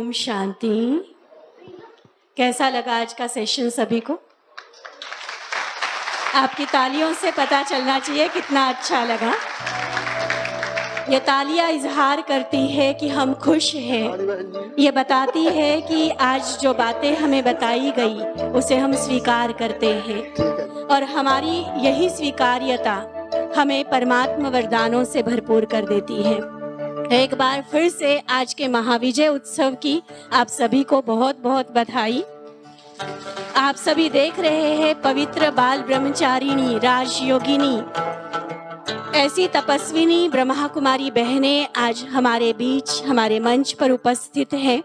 ओम शांति। कैसा लगा आज का सेशन सभी को? आपकी तालियों से पता चलना चाहिए कितना अच्छा लगा। ये तालियां इजहार करती है कि हम खुश हैं। ये बताती है कि आज जो बातें हमें बताई गई उसे हम स्वीकार करते हैं और हमारी यही स्वीकार्यता हमें परमात्मा वरदानों से भरपूर कर देती है। एक बार फिर से आज के महाविजय उत्सव की आप सभी को बहुत बहुत बधाई। आप सभी देख रहे हैं पवित्र बाल ब्रह्मचारिणी राजयोगिनी ऐसी तपस्विनी ब्रह्मा कुमारी बहनें आज हमारे बीच हमारे मंच पर उपस्थित हैं।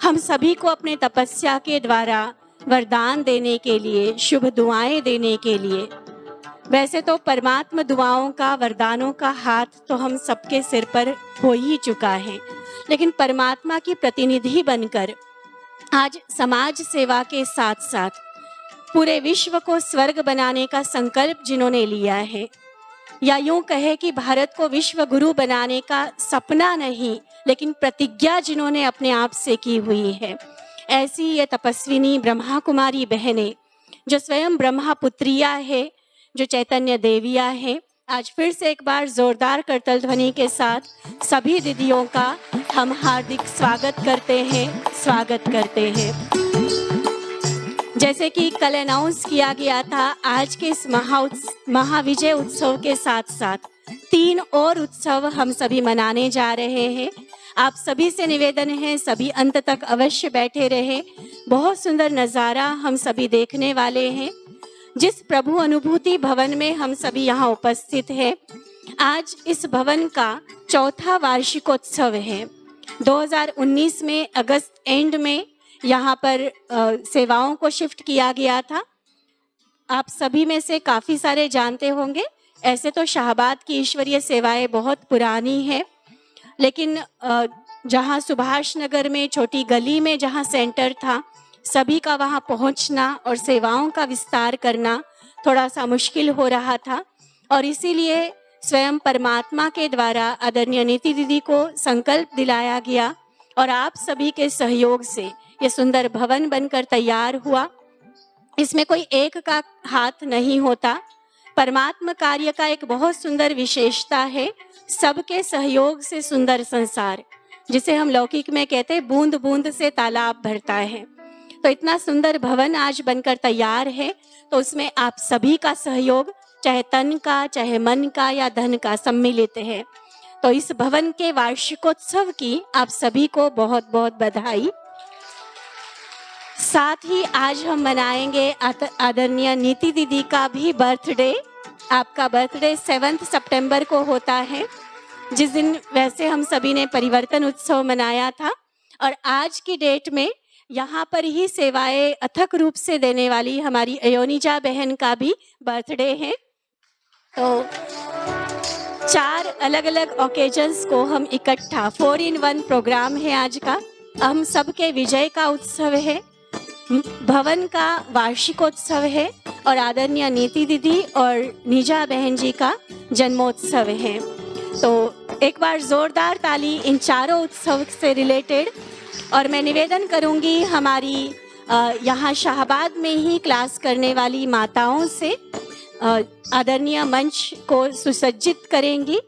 हम सभी को अपने तपस्या के द्वारा वरदान देने के लिए, शुभ दुआएं देने के लिए। वैसे तो परमात्मा दुआओं का, वरदानों का हाथ तो हम सबके सिर पर हो ही चुका है, लेकिन परमात्मा की प्रतिनिधि बनकर आज समाज सेवा के साथ साथ पूरे विश्व को स्वर्ग बनाने का संकल्प जिन्होंने लिया है, या यूं कहे कि भारत को विश्व गुरु बनाने का सपना नहीं लेकिन प्रतिज्ञा जिन्होंने अपने आप से की हुई है, ऐसी ये तपस्विनी ब्रह्मा कुमारी बहनें जो स्वयं ब्रह्मा पुत्रिया है, जो चैतन्य देविया है, आज फिर से एक बार जोरदार करतल ध्वनि के साथ सभी दीदियों का हम हार्दिक स्वागत करते हैं। जैसे कि कल अनाउंस किया गया था, आज के इस महाविजय उत्सव के साथ साथ 3 और उत्सव हम सभी मनाने जा रहे हैं। आप सभी से निवेदन है, सभी अंत तक अवश्य बैठे रहे। बहुत सुंदर नज़ारा हम सभी देखने वाले हैं। जिस प्रभु अनुभूति भवन में हम सभी यहाँ उपस्थित हैं, आज इस भवन का 4था वार्षिकोत्सव है। 2019 में अगस्त एंड में यहाँ पर सेवाओं को शिफ्ट किया गया था। आप सभी में से काफ़ी सारे जानते होंगे, ऐसे तो शाहबाद की ईश्वरीय सेवाएं बहुत पुरानी है, लेकिन जहाँ सुभाष नगर में छोटी गली में जहाँ सेंटर था, सभी का वहाँ पहुँचना और सेवाओं का विस्तार करना थोड़ा सा मुश्किल हो रहा था, और इसीलिए स्वयं परमात्मा के द्वारा आदरणीय नीति दीदी को संकल्प दिलाया गया और आप सभी के सहयोग से ये सुंदर भवन बनकर तैयार हुआ। इसमें कोई एक का हाथ नहीं होता। परमात्मा कार्य का एक बहुत सुंदर विशेषता है, सबके सहयोग से सुंदर संसार, जिसे हम लौकिक में कहते हैं बूंद बूंद से तालाब भरता है। तो इतना सुंदर भवन आज बनकर तैयार है, तो उसमें आप सभी का सहयोग, चाहे तन का, चाहे मन का या धन का, सम्मिलित है। तो इस भवन के वार्षिकोत्सव की आप सभी को बहुत बहुत बधाई। साथ ही आज हम मनाएंगे आदरणीय नीति दीदी का भी बर्थडे। आपका बर्थडे 7 सितंबर को होता है, जिस दिन वैसे हम सभी ने परिवर्तन उत्सव मनाया था, और आज की डेट में यहाँ पर ही सेवाएं अथक रूप से देने वाली हमारी अयोनिजा बहन का भी बर्थडे है। तो 4 अलग अलग ओकेजन्स को हम इकट्ठा 4 in 1 प्रोग्राम है आज का। हम सबके विजय का उत्सव है, भवन का वार्षिकोत्सव है, और आदरणीय नीति दीदी और निजा बहन जी का जन्मोत्सव है। तो एक बार जोरदार ताली इन चारों उत्सव से रिलेटेड। और मैं निवेदन करूंगी हमारी यहाँ शाहबाद में ही क्लास करने वाली माताओं से, आदरणीय मंच को सुसज्जित करेंगी।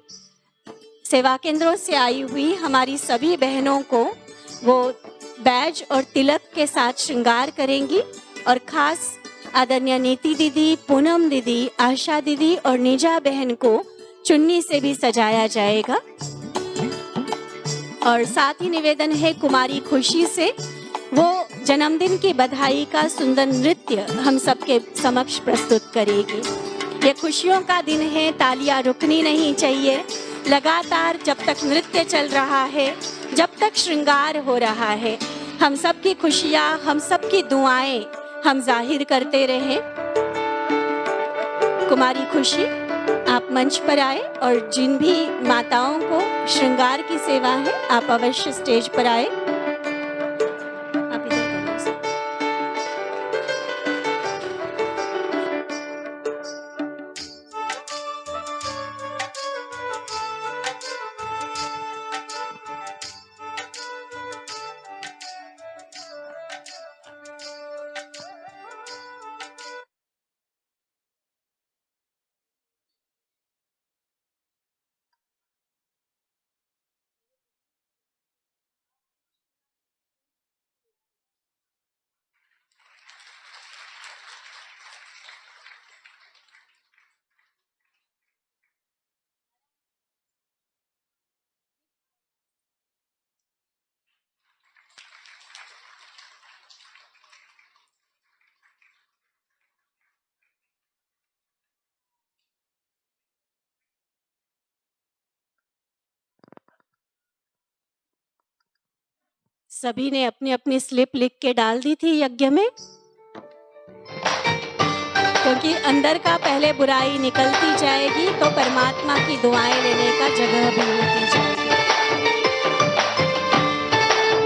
सेवा केंद्रों से आई हुई हमारी सभी बहनों को वो बैज और तिलक के साथ श्रृंगार करेंगी, और खास आदरणीय नीति दीदी, पूनम दीदी, आशा दीदी और निजा बहन को चुन्नी से भी सजाया जाएगा। और साथ ही निवेदन है कुमारी खुशी से, वो जन्मदिन की बधाई का सुंदर नृत्य हम सबके समक्ष प्रस्तुत करेगी। ये खुशियों का दिन है, तालियां रुकनी नहीं चाहिए। लगातार जब तक नृत्य चल रहा है, जब तक श्रृंगार हो रहा है, हम सब की खुशियाँ, हम सब की दुआएं हम जाहिर करते रहें। कुमारी खुशी, आप मंच पर आए, और जिन भी माताओं को श्रृंगार की सेवा है, आप अवश्य स्टेज पर आए। आप इधर करो सर। सभी ने अपनी अपनी स्लिप लिख के डाल दी थी यज्ञ में, क्योंकि अंदर का पहले बुराई निकलती जाएगी तो परमात्मा की दुआएं लेने का जगह भी होती जाएगी।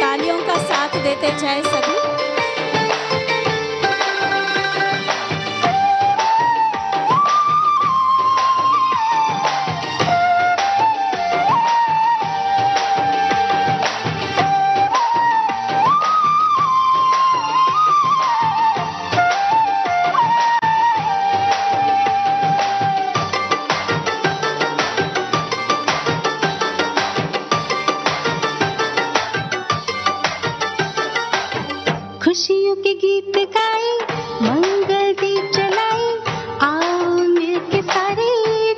तालियों का साथ देते जाए सभी। खुशियों के गीत गाए, मंगल दीप जलाए, आओ मिलके सारे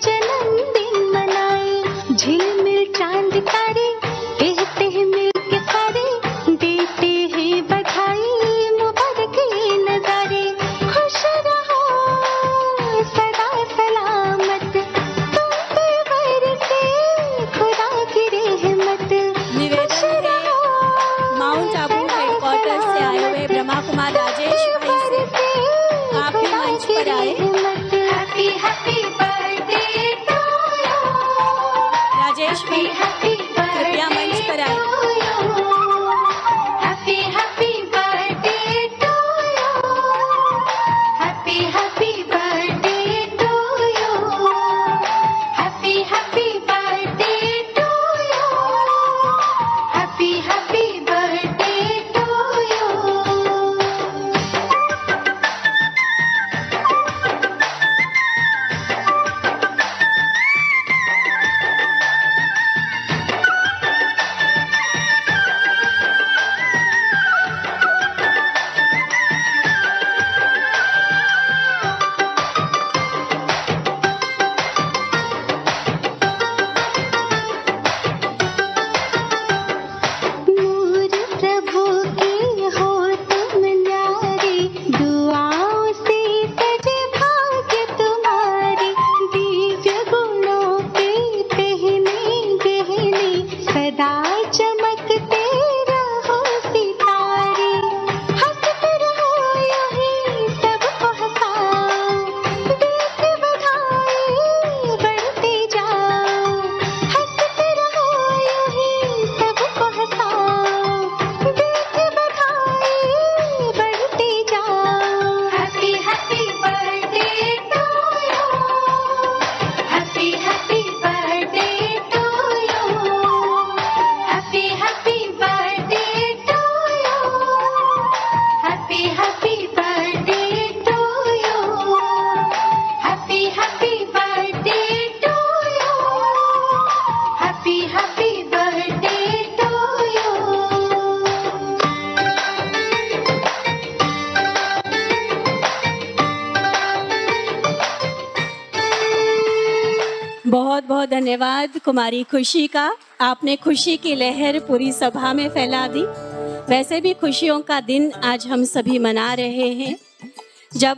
जन्मदिन मनाए। झिलमिल चांद तारे कहते हैं मिलके सारे, देते हैं बधाई मुबारक ये नजारे। खुश रहो सदा सलामत, तुम पे बरसे खुदा की रहमत। निवेदन है माउंट आबू हेडक्वार्टर से आए हुए ब्रह्मा कुमार राजेश भाई से, आप भी मंच पर आए। Happy happy birthday to you, Rajesh भाई कृपया मंच पर आए। Happy happy birthday to you, happy happy birthday to you, happy happy birthday to you, happy happy birthday to you. नूर प्रभु की हो तुम न्यारी, दुआओं से सजे भाग्य तुम्हारी। दिव्य गुणों पे पहने गहने, सदा चमकते रहो सितारे। हंसते रहो यूं ही सबको हंसाओ, देते बधाई बढ़ते जाओ। हंसते रहो यूं ही सबको हंसाओ, देते बधाई बढ़ते जाओ। Happy happy birthday to you, happy happy birthday to you, happy happy birthday to you, happy happy birthday to you, happy happy birthday to you, happy happy birthday to you. बहुत बहुत धन्यवाद कुमारी खुशी का, आपने खुशी की लहर पूरी सभा में फैला दी। वैसे भी खुशियों का दिन आज हम सभी मना रहे हैं, जब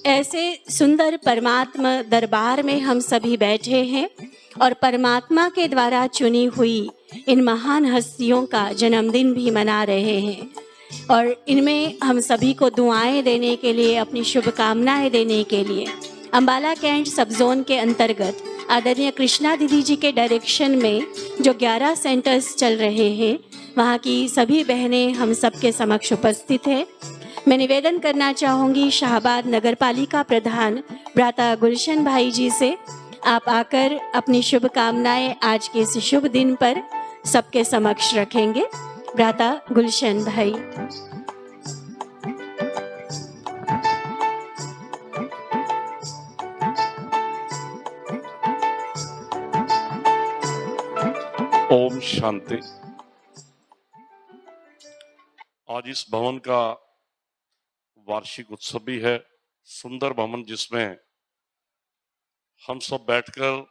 ऐसे सुंदर परमात्मा दरबार में हम सभी बैठे हैं और परमात्मा के द्वारा चुनी हुई इन महान हस्तियों का जन्मदिन भी मना रहे हैं। और इनमें हम सभी को दुआएं देने के लिए, अपनी शुभकामनाएं देने के लिए अंबाला कैंट सब जोन के अंतर्गत आदरणीय कृष्णा दीदी जी के डायरेक्शन में जो 11 सेंटर्स चल रहे हैं, वहाँ की सभी बहनें हम सबके समक्ष उपस्थित हैं। मैं निवेदन करना चाहूँगी शाहबाद नगर पालिका प्रधान भ्राता गुलशन भाई जी से, आप आकर अपनी शुभकामनाएं आज के इस शुभ दिन पर सबके समक्ष रखेंगे। भ्राता गुलशन भाई। ओम शांति। आज इस भवन का वार्षिक उत्सव भी है, सुंदर भवन जिसमें हम सब बैठकर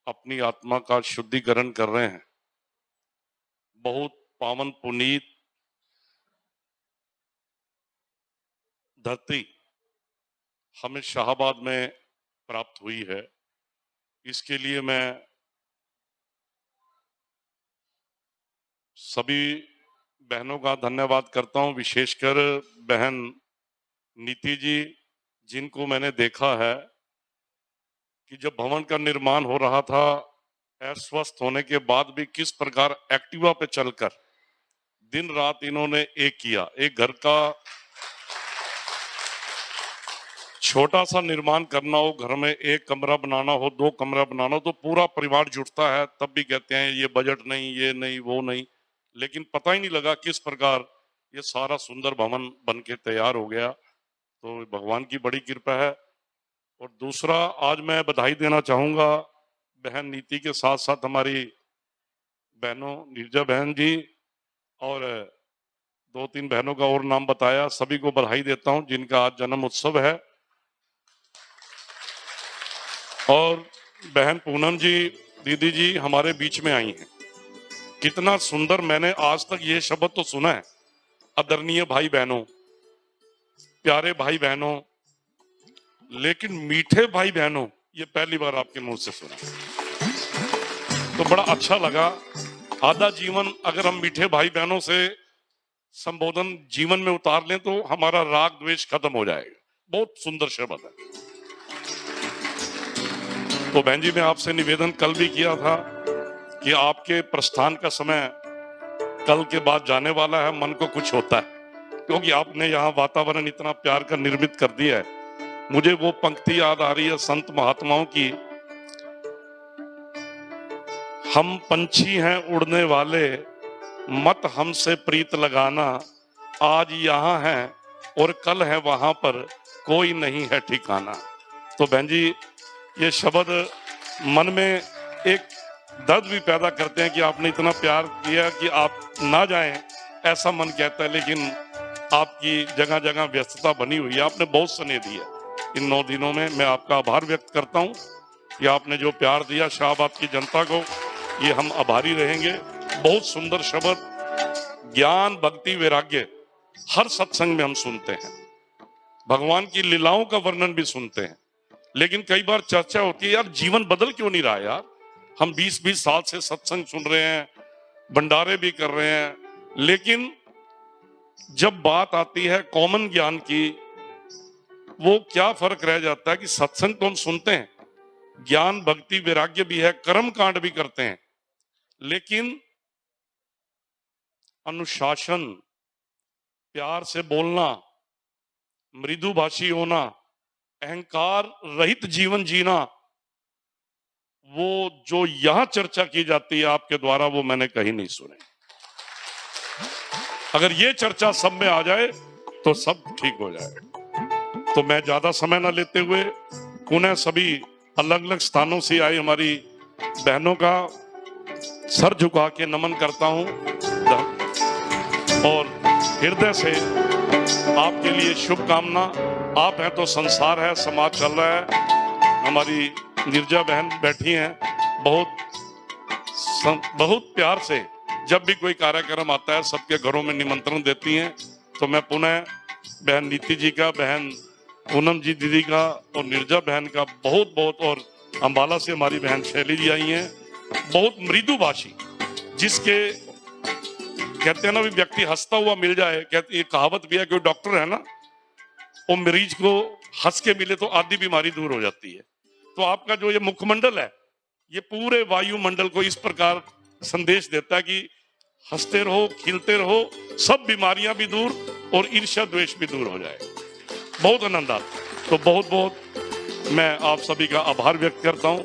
अपनी आत्मा का शुद्धिकरण कर रहे हैं। बहुत पावन पुनीत धरती हमें शाहबाद में प्राप्त हुई है। इसके लिए मैं सभी बहनों का धन्यवाद करता हूं, विशेषकर बहन नीति जी, जिनको मैंने देखा है कि जब भवन का निर्माण हो रहा था, अस्वस्थ होने के बाद भी किस प्रकार एक्टिवा पे चलकर दिन रात इन्होंने एक किया। एक घर का छोटा सा निर्माण करना हो, घर में एक कमरा बनाना हो, दो कमरा बनाना हो, तो पूरा परिवार जुटता है। तब भी कहते हैं ये बजट नहीं, ये नहीं, वो नहीं, लेकिन पता ही नहीं लगा किस प्रकार ये सारा सुंदर भवन बन के तैयार हो गया। तो भगवान की बड़ी कृपा है। और दूसरा, आज मैं बधाई देना चाहूंगा बहन नीति के साथ साथ हमारी बहनों नीरजा बहन जी, और दो तीन बहनों का और नाम बताया, सभी को बधाई देता हूं जिनका आज जन्म उत्सव है। और बहन पूनम जी, दीदी जी हमारे बीच में आई हैं। कितना सुंदर, मैंने आज तक ये शब्द तो सुना है, आदरणीय भाई बहनों, प्यारे भाई बहनों, लेकिन मीठे भाई बहनों ये पहली बार आपके मुंह से सुना। तो बड़ा अच्छा लगा। आधा जीवन अगर हम मीठे भाई बहनों से संबोधन जीवन में उतार लें तो हमारा राग द्वेष खत्म हो जाएगा। बहुत सुंदर शब्द है। तो बहन जी, मैं आपसे निवेदन कल भी किया था कि आपके प्रस्थान का समय कल के बाद जाने वाला है, मन को कुछ होता है, क्योंकि आपने यहाँ वातावरण इतना प्यार का निर्मित कर दिया है। मुझे वो पंक्ति याद आ रही है संत महात्माओं की, हम पंछी हैं उड़ने वाले, मत हमसे प्रीत लगाना, आज यहाँ है और कल है वहां पर, कोई नहीं है ठिकाना। तो बहन जी, ये शब्द मन में एक दर्द भी पैदा करते हैं कि आपने इतना प्यार किया कि आप ना जाएं, ऐसा मन कहता है, लेकिन आपकी जगह जगह व्यस्तता बनी हुई है। आपने बहुत स्नेह दिया इन 9 दिनों में। मैं आपका आभार व्यक्त करता हूं कि आपने जो प्यार दिया शाहबाद की जनता को, ये हम आभारी रहेंगे। बहुत सुंदर शब्द, ज्ञान भक्ति वैराग्य, हर सत्संग में हम सुनते हैं, भगवान की लीलाओं का वर्णन भी सुनते हैं, लेकिन कई बार चर्चा होती है, यार जीवन बदल क्यों नहीं रहा यार। हम 20-20 साल से सत्संग सुन रहे हैं, भंडारे भी कर रहे हैं, लेकिन जब बात आती है कॉमन ज्ञान की, वो क्या फर्क रह जाता है कि सत्संग तो हम सुनते हैं, ज्ञान भक्ति वैराग्य भी है, कर्म कांड भी करते हैं, लेकिन अनुशासन, प्यार से बोलना, मृदुभाषी होना, अहंकार रहित जीवन जीना, वो जो यहां चर्चा की जाती है आपके द्वारा, वो मैंने कहीं नहीं सुने। अगर ये चर्चा सब में आ जाए तो सब ठीक हो जाएगा। तो मैं ज्यादा समय ना लेते हुए पुनः सभी अलग अलग स्थानों से आई हमारी बहनों का सर झुका के नमन करता हूं और हृदय से आपके लिए शुभकामना। आप हैं तो संसार है, समाज चल रहा है। हमारी नीरजा बहन बैठी हैं, बहुत प्यार से जब भी कोई कार्यक्रम आता है सबके घरों में निमंत्रण देती हैं। तो मैं पुनः बहन नीति जी का, बहन पूनम जी दीदी का और नीरजा बहन का बहुत बहुत, और अंबाला से हमारी बहन शैली जी आई हैं, बहुत मृदुभाषी, जिसके कहते हैं ना, भी व्यक्ति हंसता हुआ मिल जाए, कहते ये कहावत भी है, कोई डॉक्टर है ना, वो मरीज को हंस के मिले तो आधी बीमारी दूर हो जाती है। तो आपका जो ये मुखमंडल है, ये पूरे वायुमंडल को इस प्रकार संदेश देता है कि हंसते रहो, खिलते रहो, सब बीमारियां भी दूर और ईर्ष्या द्वेष भी दूर हो जाए। बहुत आनंद आता। तो बहुत बहुत मैं आप सभी का आभार व्यक्त करता हूं।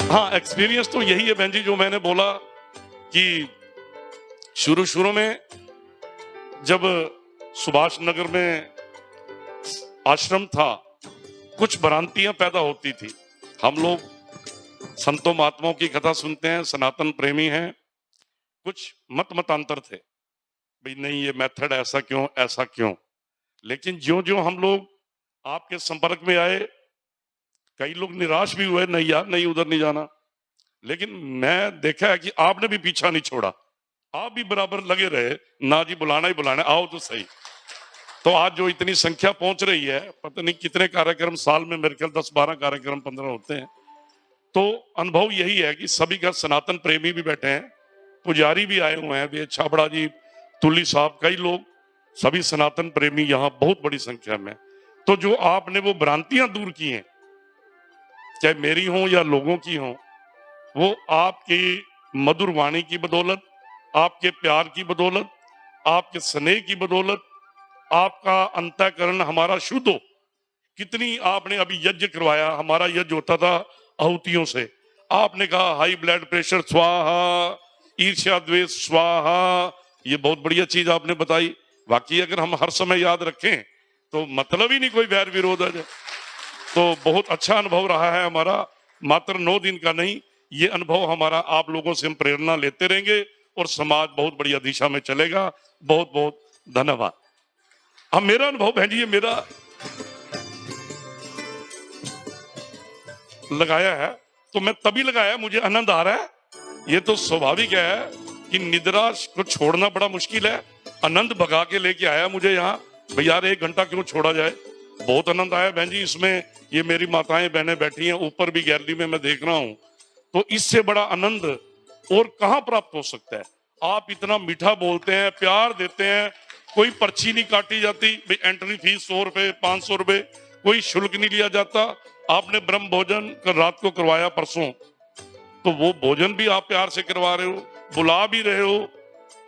हाँ, एक्सपीरियंस तो यही है बहन जी, जो मैंने बोला कि शुरू में जब सुभाष नगर में आश्रम था, कुछ भ्रांतियां पैदा होती थी। हम लोग संतों महात्माओं की कथा सुनते हैं, सनातन प्रेमी हैं, कुछ मतांतर थे, भाई नहीं ये मेथड ऐसा क्यों, ऐसा क्यों। लेकिन ज्यों हम लोग आपके संपर्क में आए, कई लोग निराश भी हुए, नहीं यार नहीं, उधर नहीं जाना। लेकिन मैं देखा है कि आपने भी पीछा नहीं छोड़ा, आप भी बराबर लगे रहे, ना जी बुलाना ही बुलाना, आओ तो सही। तो आज जो इतनी संख्या पहुंच रही है, पता नहीं कितने कार्यक्रम साल में, मेरे ख्याल 10-12 कार्यक्रम 15 होते हैं। तो अनुभव यही है कि सभी का सनातन प्रेमी भी बैठे हैं, पुजारी भी आए हुए हैं, भी छाबड़ा जी तुली साहब, कई लोग, सभी सनातन प्रेमी यहाँ बहुत बड़ी संख्या में। तो जो आपने वो भ्रांतियां दूर की हैं, चाहे मेरी हो या लोगों की हो, वो आपकी मधुर वाणी की बदौलत, आपके प्यार की बदौलत, आपके स्नेह की बदौलत, आपका अंतःकरण हमारा शुद्ध हो। कितनी आपने अभी यज्ञ करवाया, हमारा यज्ञ होता था आहुतियों से। आपने कहा हाई ब्लड प्रेशर स्वाहा, ईर्ष्या द्वेष स्वाहा, ये बहुत बढ़िया चीज आपने बताई। बाकी अगर हम हर समय याद रखें तो मतलब ही नहीं कोई वैर विरोध है। तो बहुत अच्छा अनुभव रहा है हमारा, मात्र 9 दिन का नहीं, ये अनुभव हमारा आप लोगों से हम प्रेरणा लेते रहेंगे और समाज बहुत बढ़िया दिशा में चलेगा। बहुत बहुत धन्यवाद। अब मेरा अनुभव बहन जी, ये मेरा लगाया है तो मैं तभी लगाया, मुझे आनंद आ रहा है। ये तो स्वाभाविक है कि निद्रा को छोड़ना बड़ा मुश्किल है। आनंद भगा के लेके आया मुझे यहाँ, भाई यार 1 घंटा क्यों छोड़ा जाए। बहुत आनंद आया बहन जी इसमें। ये मेरी माताएं बहनें बैठी हैं, ऊपर भी गैलरी में मैं देख रहा हूँ। तो इससे बड़ा आनंद और कहाँ प्राप्त हो सकता है। आप इतना मीठा बोलते हैं, प्यार देते हैं, कोई पर्ची नहीं काटी जाती, भाई एंट्री फीस 100 रुपए 500 रुपए, कोई शुल्क नहीं लिया जाता। आपने ब्रह्म भोजन कल रात को करवाया परसों, तो वो भोजन भी आप प्यार से करवा रहे हो, बुला भी रहे हो,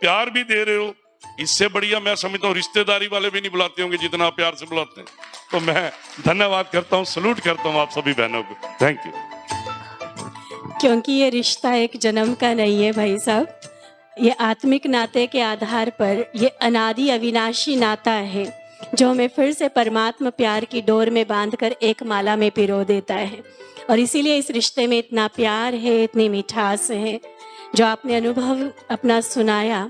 प्यार भी दे रहे हो। इससे बढ़िया मैं समझता हूँ रिश्तेदारी वाले भी नहीं बुलाते होंगे जितना आप प्यार से बुलाते हैं। तो मैं धन्यवाद करता हूँ, सलूट करता हूँ आप सभी बहनों को। Thank you. क्योंकि ये रिश्ता एक जन्म का नहीं है भाई साहब, ये आत्मिक नाते के आधार पर ये अनादि अविनाशी नाता है जो हमें फिर से परमात्मा प्यार की डोर में बांधकर एक माला में पिरो देता है। और इसीलिए इस रिश्ते में इतना प्यार है, इतनी मिठास है। जो आपने अनुभव अपना सुनाया,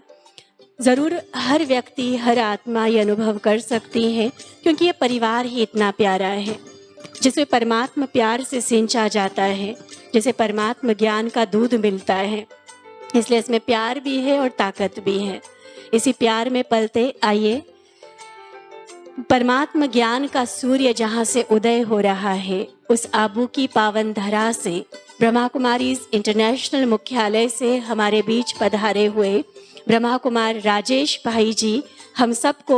ज़रूर हर व्यक्ति, हर आत्मा ये अनुभव कर सकती है, क्योंकि ये परिवार ही इतना प्यारा है जिसमें परमात्मा प्यार से सिंचा जाता है, जिसे परमात्मा ज्ञान का दूध मिलता है। इसलिए इसमें प्यार भी है और ताकत भी है। इसी प्यार में पलते आइए, परमात्मा ज्ञान का सूर्य जहाँ से उदय हो रहा है, उस आबू की पावन धरा से, ब्रह्मा कुमारी इंटरनेशनल मुख्यालय से हमारे बीच पधारे हुए ब्रह्मा कुमार राजेश भाई जी हम सबको,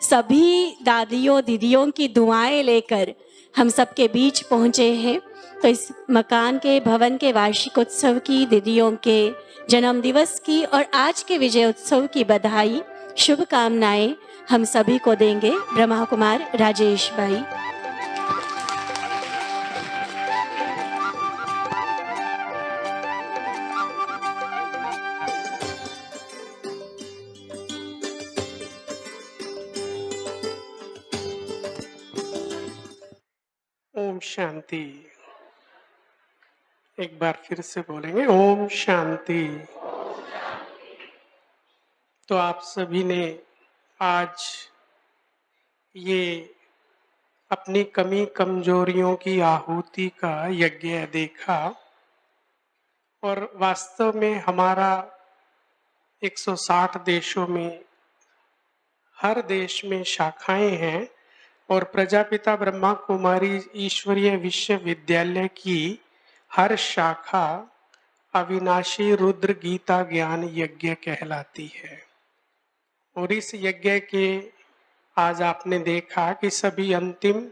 सभी दादियों दीदियों की दुआएं लेकर हम सबके बीच पहुँचे हैं। तो इस मकान के, भवन के वार्षिक उत्सव की, दीदियों के जन्म दिवस की और आज के विजय उत्सव की बधाई, शुभकामनाएं हम सभी को देंगे ब्रह्मा कुमार राजेश भाई। ओम शांति। एक बार फिर से बोलेंगे ओम शांति। तो आप सभी ने आज ये अपनी कमी कमजोरियों की आहुति का यज्ञ देखा, और वास्तव में हमारा 160 देशों में, हर देश में शाखाएं हैं, और प्रजापिता ब्रह्मा कुमारी ईश्वरीय विश्वविद्यालय की हर शाखा अविनाशी रुद्र गीता ज्ञान यज्ञ कहलाती है। और इस यज्ञ के आज आपने देखा कि सभी अंतिम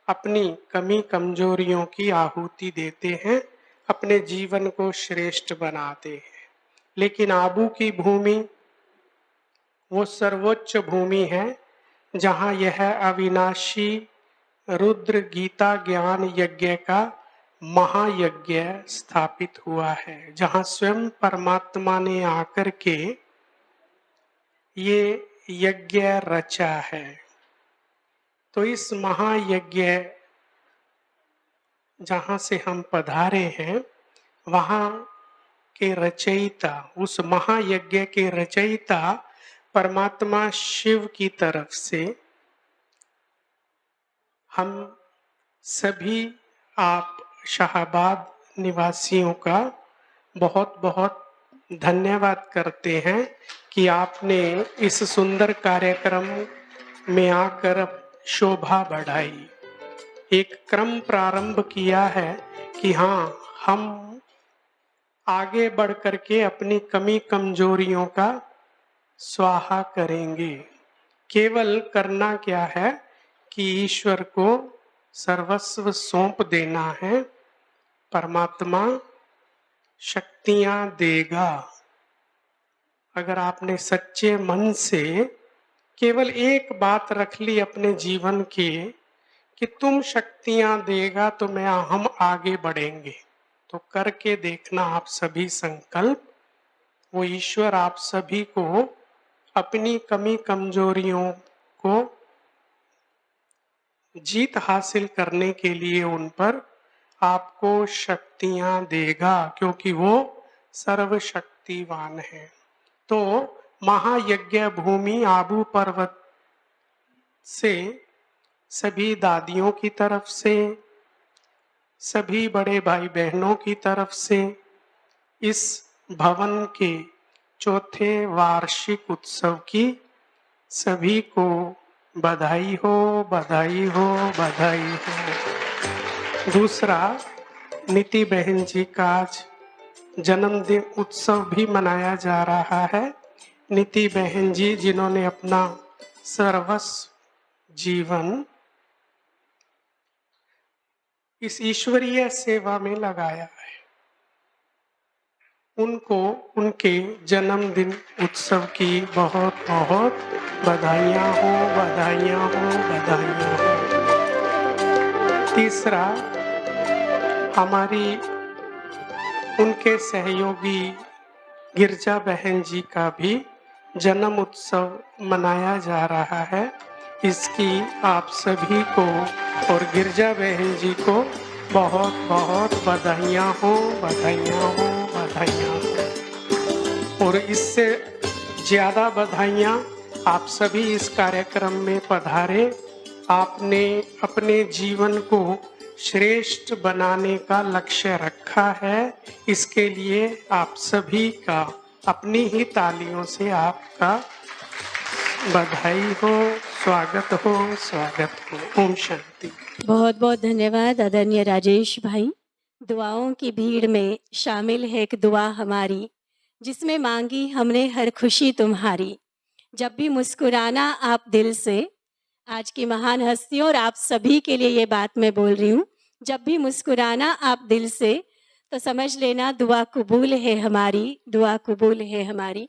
अपनी कमी कमजोरियों की आहुति देते हैं, अपने जीवन को श्रेष्ठ बनाते हैं। लेकिन आबू की भूमि वो सर्वोच्च भूमि है जहाँ यह अविनाशी रुद्र गीता ज्ञान यज्ञ का महायज्ञ स्थापित हुआ है, जहाँ स्वयं परमात्मा ने आकर के ये यज्ञ रचा है। तो इस महायज्ञ जहाँ से हम पधारे हैं, वहाँ के रचयिता, उस महायज्ञ के रचयिता परमात्मा शिव की तरफ से हम सभी आप शाहाबाद निवासियों का बहुत बहुत धन्यवाद करते हैं कि आपने इस सुंदर कार्यक्रम में आकर शोभा बढ़ाई, एक क्रम प्रारंभ किया है कि हाँ, हम आगे बढ़ करके अपनी कमी कमजोरियों का स्वाहा करेंगे। केवल करना क्या है कि ईश्वर को सर्वस्व सौंप देना है। परमात्मा शक्तियां देगा। अगर आपने सच्चे मन से केवल एक बात रख ली अपने जीवन की कि तुम शक्तियां देगा तो हम आगे बढ़ेंगे, तो करके देखना आप सभी संकल्प। वो ईश्वर आप सभी को अपनी कमी कमजोरियों को जीत हासिल करने के लिए उन पर आपको शक्तियां देगा, क्योंकि वो सर्वशक्तिवान है। तो महायज्ञ भूमि आबू पर्वत से सभी दादियों की तरफ से, सभी बड़े भाई बहनों की तरफ से इस भवन के चौथे वार्षिक उत्सव की सभी को बधाई हो, बधाई हो, बधाई हो। दूसरा, नीति बहन जी का आज जन्मदिन उत्सव भी मनाया जा रहा है। नीति बहन जी जिन्होंने अपना सर्वस्व जीवन इस ईश्वरीय सेवा में लगाया है, उनको उनके जन्मदिन उत्सव की बहुत बहुत बधाइयाँ हो, बधाइयाँ हो, बधाइयाँ हो। तीसरा, हमारी उनके सहयोगी गिरजा बहन जी का भी जन्म उत्सव मनाया जा रहा है। इसकी आप सभी को और गिरजा बहन जी को बहुत बहुत बधाइयाँ हो, बधाइयाँ हो, बधाइयाँ हो। और इससे ज़्यादा बधाइयाँ आप सभी इस कार्यक्रम में पधारे। आपने अपने जीवन को श्रेष्ठ बनाने का लक्ष्य रखा है। इसके लिए आप सभी का अपनी ही तालियों से आपका बधाई हो, स्वागत हो, स्वागत हो। ओम शांति। बहुत बहुत धन्यवाद आदरणीय राजेश भाई। दुआओं की भीड़ में शामिल है एक दुआ हमारी, जिसमें मांगी हमने हर खुशी तुम्हारी। जब भी मुस्कुराना आप दिल से, आज की महान हस्तियों और आप सभी के लिए ये बात मैं बोल रही हूँ, जब भी मुस्कुराना आप दिल से तो समझ लेना दुआ कबूल है हमारी, दुआ कबूल है हमारी।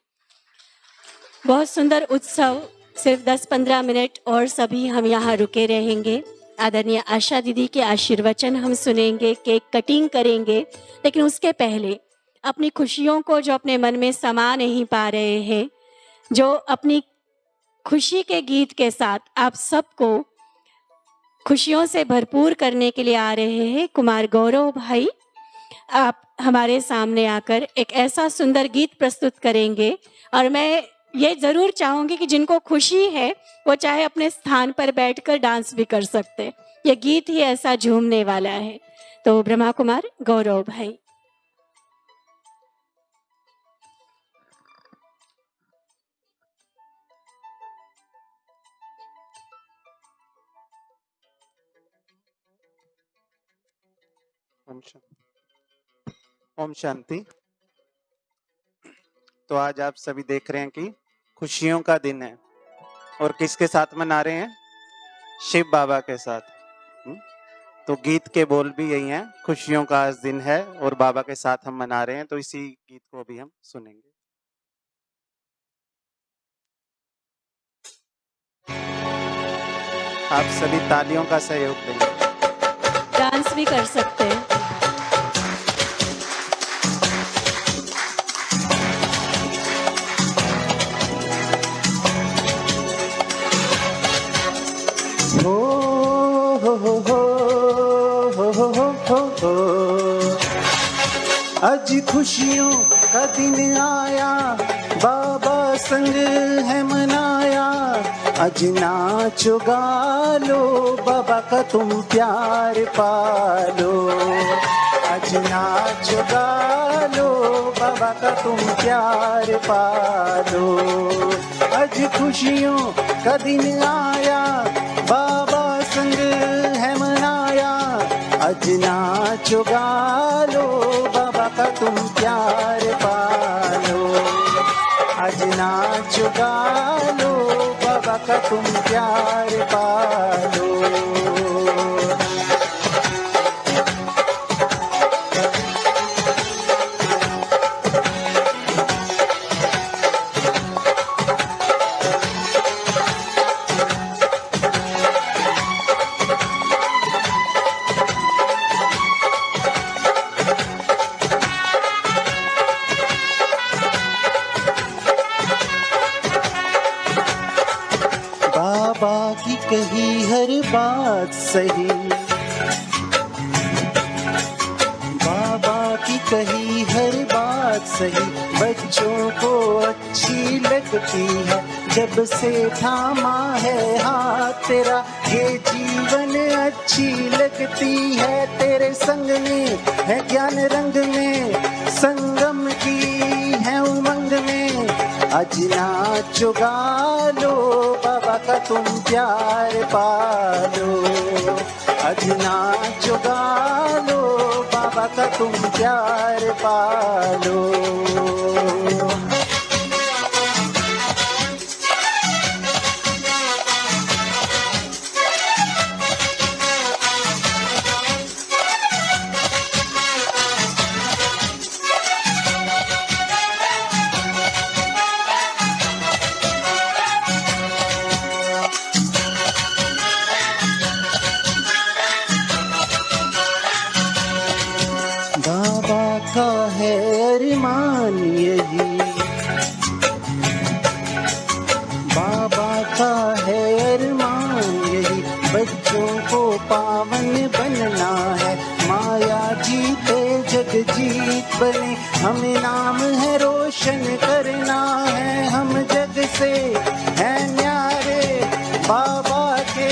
बहुत सुंदर उत्सव, सिर्फ 10-15 मिनट और सभी हम यहाँ रुके रहेंगे। आदरणीय आशा दीदी के आशीर्वचन हम सुनेंगे, केक कटिंग करेंगे, लेकिन उसके पहले अपनी खुशियों को जो अपने मन में समा नहीं पा रहे हैं, जो अपनी खुशी के गीत के साथ आप सबको खुशियों से भरपूर करने के लिए आ रहे हैं, कुमार गौरव भाई आप हमारे सामने आकर एक ऐसा सुंदर गीत प्रस्तुत करेंगे। और मैं ये ज़रूर चाहूँगी कि जिनको खुशी है वो चाहे अपने स्थान पर बैठकर डांस भी कर सकते। ये गीत ही ऐसा झूमने वाला है। तो ब्रह्मा कुमार गौरव भाई। ओम शांति। तो आज आप सभी देख रहे हैं कि खुशियों का दिन है और किसके साथ मना रहे हैं? शिव बाबा के साथ। तो गीत के बोल भी यही हैं, खुशियों का आज दिन है और बाबा के साथ हम मना रहे हैं। तो इसी गीत को भी हम सुनेंगे। आप सभी तालियों का सहयोग देंगे। डांस भी कर सकते हैं। आज खुशियों का दिन आया, बाबा संग है मनाया। आज नाचो गालो, बाबा का तुम प्यार पालो। आज नाचो गालो, बाबा का तुम प्यार पालो। आज खुशियों का दिन आया, बाबा संग है मनाया। आज नाचो गालो, बाबा का तुम प्यार पालो। आज ना चुका लो बाबा का तुम प्यार पालो। बाबा की कही हर बात सही, बाबा की कही हर बात सही, बच्चों को अच्छी लगती है जब से थामा है हाथ तेरा, ये जीवन अच्छी लगती है तेरे संग में है ज्ञान रंग में, संगम की है उमंग में, आज नाचो गालो बाबा का तुम प्यार पालो, आज नाचो गालो बाबा का तुम प्यार पालो। बाबा का है अरमान यही, बाबा का है अरमान यही, बच्चों को पावन बनना है, माया जीते जग जीत बने, हमें नाम है रोशन करना है, हम जग से हैं न्यारे बाबा के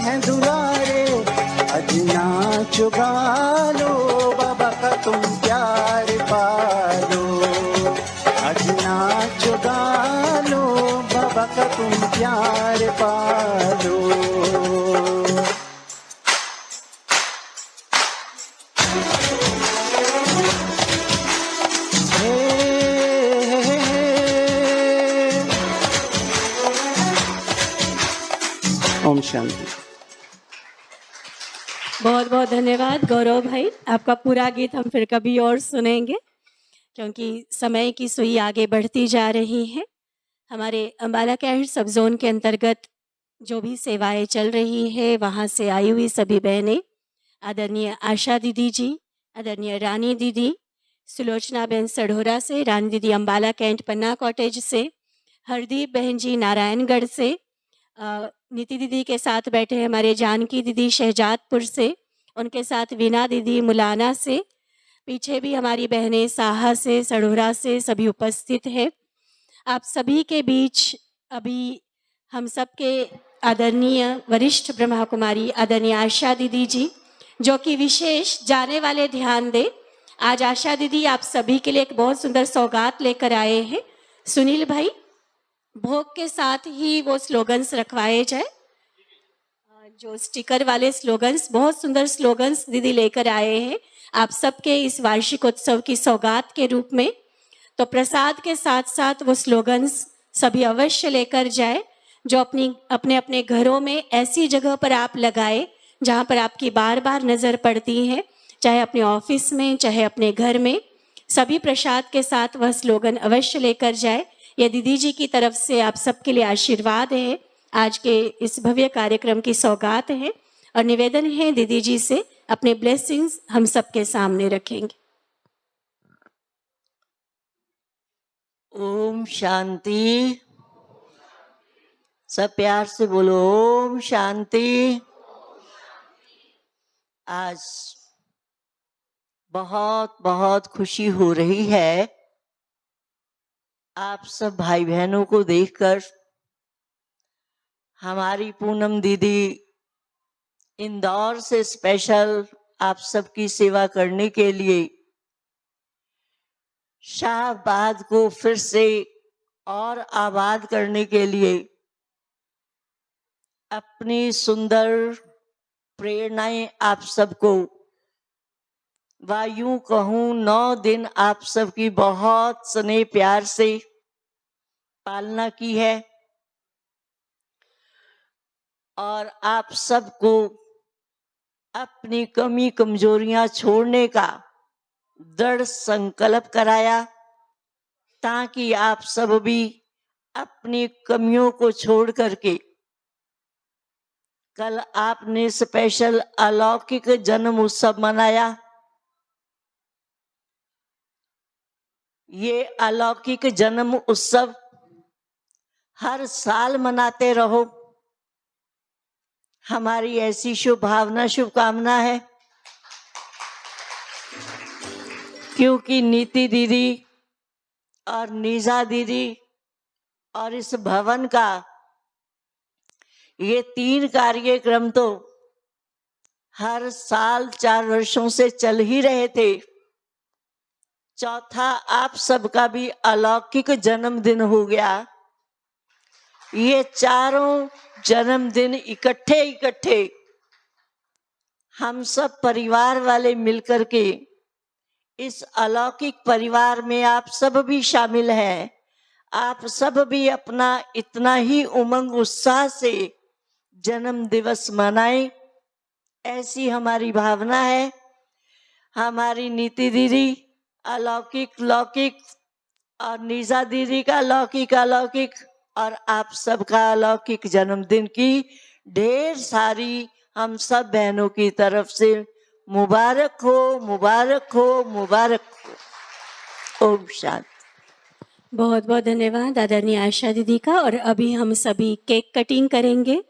हैं दुलारे, आज नाचो गालो बाबा का तुम प्यार पालो, आज नाचो गालो बाबा का तुम प्यार पालो। ओम शांति। बहुत बहुत धन्यवाद गौरव भाई, आपका पूरा गीत हम फिर कभी और सुनेंगे क्योंकि समय की सुई आगे बढ़ती जा रही है। हमारे अम्बाला कैंट सब जोन के अंतर्गत जो भी सेवाएं चल रही है वहाँ से आई हुई सभी बहनें, आदरणीय आशा दीदी जी, आदरणीय रानी दीदी, सुलोचना बहन सढोरा से, रानी दीदी अम्बाला कैंट पन्ना कॉटेज से, हरदीप बहन जी नारायणगढ़ से, नीति दीदी के साथ बैठे हैं हमारे जानकी दीदी शहजादपुर से, उनके साथ वीना दीदी मुलाना से, पीछे भी हमारी बहनें साहा से, सढोरा से सभी उपस्थित हैं। आप सभी के बीच अभी हम सबके आदरणीय वरिष्ठ ब्रह्मा कुमारी आदरणीय आशा दीदी जी, जो कि विशेष जाने वाले ध्यान दे। आज आशा दीदी आप सभी के लिए एक बहुत सुंदर सौगात लेकर आए हैं। सुनील भाई, भोग के साथ ही वो स्लोगन्स रखवाए जाए, जो स्टिकर वाले स्लोगन्स, बहुत सुंदर स्लोगन्स दीदी लेकर आए हैं आप सबके इस वार्षिक उत्सव की सौगात के रूप में। तो प्रसाद के साथ साथ वो स्लोगन्स सभी अवश्य लेकर जाए, जो अपने अपने घरों में ऐसी जगह पर आप लगाए जहाँ पर आपकी बार बार नज़र पड़ती है, चाहे अपने ऑफिस में चाहे अपने घर में, सभी प्रसाद के साथ वह स्लोगन अवश्य लेकर जाए। ये दीदी जी की तरफ से आप सबके लिए आशीर्वाद है, आज के इस भव्य कार्यक्रम की सौगात है और निवेदन है दीदी जी से अपने ब्लेसिंग्स हम सबके सामने रखेंगे। ओम शांति। सब प्यार से बोलो ओम शांति। आज बहुत बहुत खुशी हो रही है आप सब भाई बहनों को देखकर। हमारी पूनम दीदी इंदौर से स्पेशल आप सबकी सेवा करने के लिए शाहबाद को फिर से और आबाद करने के लिए अपनी सुंदर प्रेरणाएं आप सबको, व यूं कहूं 9 दिन आप सबकी बहुत स्नेह प्यार से पालना की है और आप सबको अपनी कमी कमजोरियां छोड़ने का दृढ़ संकल्प कराया, ताकि आप सब भी अपनी कमियों को छोड़ करके कल आपने स्पेशल अलौकिक जन्म उत्सव मनाया। ये अलौकिक जन्म उत्सव हर साल मनाते रहो, हमारी ऐसी शुभ भावना शुभकामना है। क्योंकि नीति दीदी और नीजा दीदी और इस भवन का ये 3 कार्यक्रम तो हर साल 4 वर्षों से चल ही रहे थे। चौथा आप सबका भी अलौकिक जन्मदिन हो गया। ये चारों जन्मदिन इकट्ठे हम सब परिवार वाले मिलकर के इस अलौकिक परिवार में आप सब भी शामिल हैं। आप सब भी अपना इतना ही उमंग उत्साह से जन्म दिवस मनाएं, ऐसी हमारी भावना है। हमारी नीति दीदी अलौकिक लौकिक और नीजा दीदी का लौकिक अलौकिक और आप सबका अलौकिक जन्मदिन की ढेर सारी हम सब बहनों की तरफ से मुबारक हो, मुबारक हो, मुबारक हो। ओम शांति। बहुत बहुत धन्यवाद आदरणीय आशा दीदी का। और अभी हम सभी केक कटिंग करेंगे,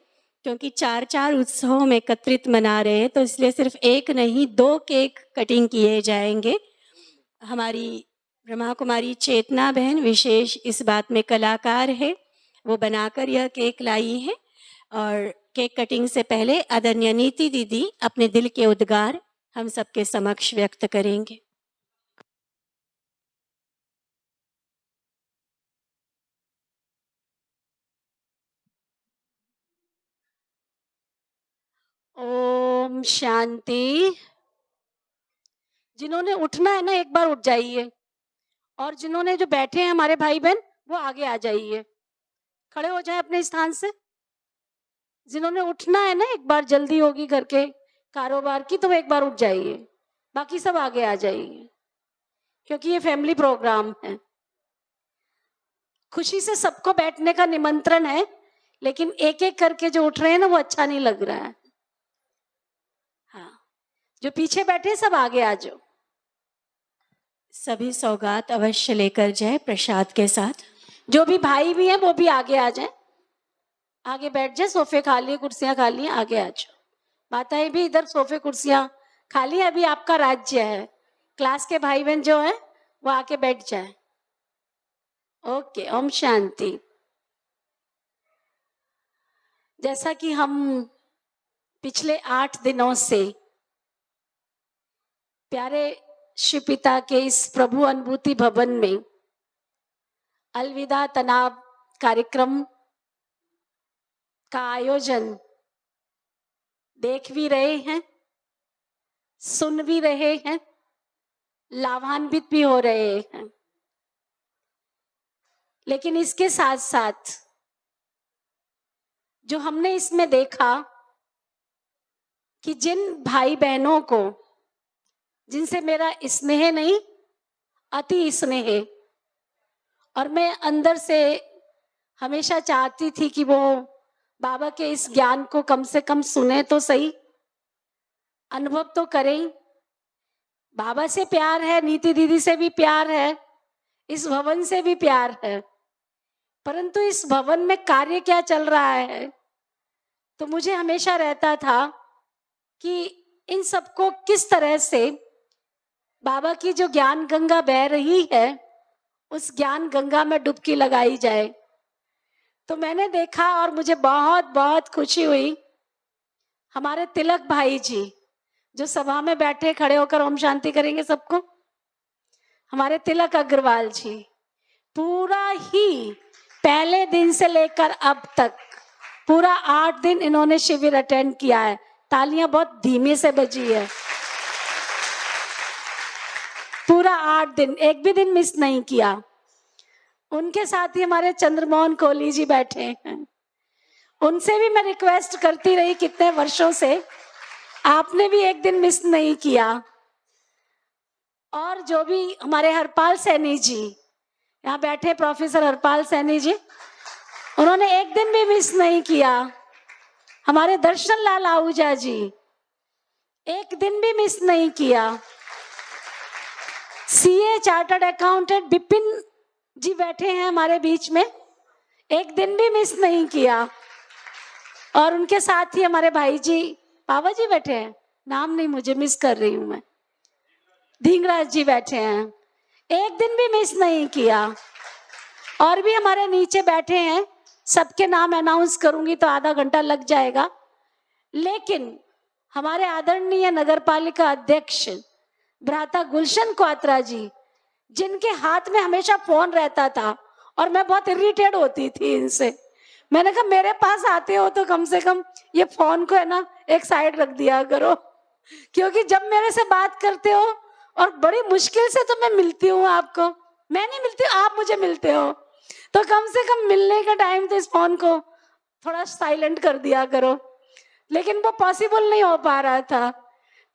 क्योंकि 4 उत्सवों में एकत्रित मना रहे हैं, तो इसलिए सिर्फ एक नहीं 2 केक कटिंग किए जाएंगे। हमारी ब्रह्मा कुमारी चेतना बहन विशेष इस बात में कलाकार है, वो बनाकर यह केक लाई है। और केक कटिंग से पहले आदरणीय नीति दीदी अपने दिल के उद्गार हम सबके समक्ष व्यक्त करेंगे। ओम शांति। जिन्होंने उठना है ना एक बार उठ जाइए, और जिन्होंने जो बैठे हैं हमारे भाई बहन वो आगे आ जाइए, खड़े हो जाए अपने स्थान से। जिन्होंने उठना है ना एक बार जल्दी होगी घर के कारोबार की, तो वो एक बार उठ जाइए, बाकी सब आगे आ जाइए, क्योंकि ये फैमिली प्रोग्राम है। खुशी से सबको बैठने का निमंत्रण है, लेकिन एक एक करके जो उठ रहे हैं ना वो अच्छा नहीं लग रहा है। हाँ, जो पीछे बैठे सब आगे आ जाओ। सभी सौगात अवश्य लेकर जाए प्रसाद के साथ। जो भी भाई भी हैं वो भी आगे आ जाए, आगे बैठ जाए। सोफे खाली है, कुर्सियां खाली हैं, आगे आ जाओ। माताएं भी इधर सोफे कुर्सियां खाली है, अभी आपका राज्य है। क्लास के भाई बहन जो है वो आके बैठ जाए। ओके, ओम शांति। जैसा कि हम पिछले 8 दिनों से प्यारे श्री पिता के इस प्रभु अनुभूति भवन में अलविदा तनाव कार्यक्रम का आयोजन देख भी रहे हैं, सुन भी रहे हैं, लाभान्वित भी हो रहे हैं। लेकिन इसके साथ साथ जो हमने इसमें देखा कि जिन भाई बहनों को जिनसे मेरा स्नेह नहीं अति स्नेह है, और मैं अंदर से हमेशा चाहती थी कि वो बाबा के इस ज्ञान को कम से कम सुने तो सही, अनुभव तो करें। बाबा से प्यार है, नीति दीदी से भी प्यार है, इस भवन से भी प्यार है, परंतु इस भवन में कार्य क्या चल रहा है, तो मुझे हमेशा रहता था कि इन सबको किस तरह से बाबा की जो ज्ञान गंगा बह रही है उस ज्ञान गंगा में डुबकी लगाई जाए। तो मैंने देखा और मुझे बहुत बहुत खुशी हुई। हमारे तिलक भाई जी जो सभा में बैठे खड़े होकर ओम शांति करेंगे सबको, हमारे तिलक अग्रवाल जी पूरा ही पहले दिन से लेकर अब तक पूरा 8 दिन इन्होंने शिविर अटेंड किया है। तालियां बहुत धीमे से बजी है। पूरा 8 दिन, एक भी दिन मिस नहीं किया। उनके साथ ही हमारे चंद्रमोहन कोहली जी बैठे हैं। उनसे भी मैं रिक्वेस्ट करती रही कितने वर्षों से, आपने भी एक दिन मिस नहीं किया। और जो भी हमारे हरपाल सैनी जी यहाँ बैठे, प्रोफेसर हरपाल सैनी जी, उन्होंने एक दिन भी मिस नहीं किया। हमारे दर्शन लाल आहूजा जी एक दिन भी मिस नहीं किया। सीए चार्टर्ड अकाउंटेंट विपिन जी बैठे हैं हमारे बीच में, एक दिन भी मिस नहीं किया। और उनके साथ ही हमारे भाई जी पावा जी बैठे हैं, नाम नहीं मुझे मिस कर रही हूं मैं, धींगराज जी बैठे हैं, एक दिन भी मिस नहीं किया। और भी हमारे नीचे बैठे हैं, सबके नाम अनाउंस करूंगी तो आधा घंटा लग जाएगा। लेकिन हमारे आदरणीय नगरपालिका अध्यक्ष भ्राता गुलशन क्वात्रा जी, जिनके हाथ में हमेशा फोन रहता था और मैं बहुत इरिटेट होती थी इनसे, मैंने कहा मेरे पास आते हो तो कम से कम ये फोन को है ना एक साइड रख दिया करो, क्योंकि जब मेरे से बात करते हो और बड़ी मुश्किल से तो मैं मिलती हूँ आपको, मैं नहीं मिलती आप मुझे मिलते हो, तो कम से कम मिलने का टाइम तो इस फोन को थोड़ा साइलेंट कर दिया करो। लेकिन वो पॉसिबल नहीं हो पा रहा था।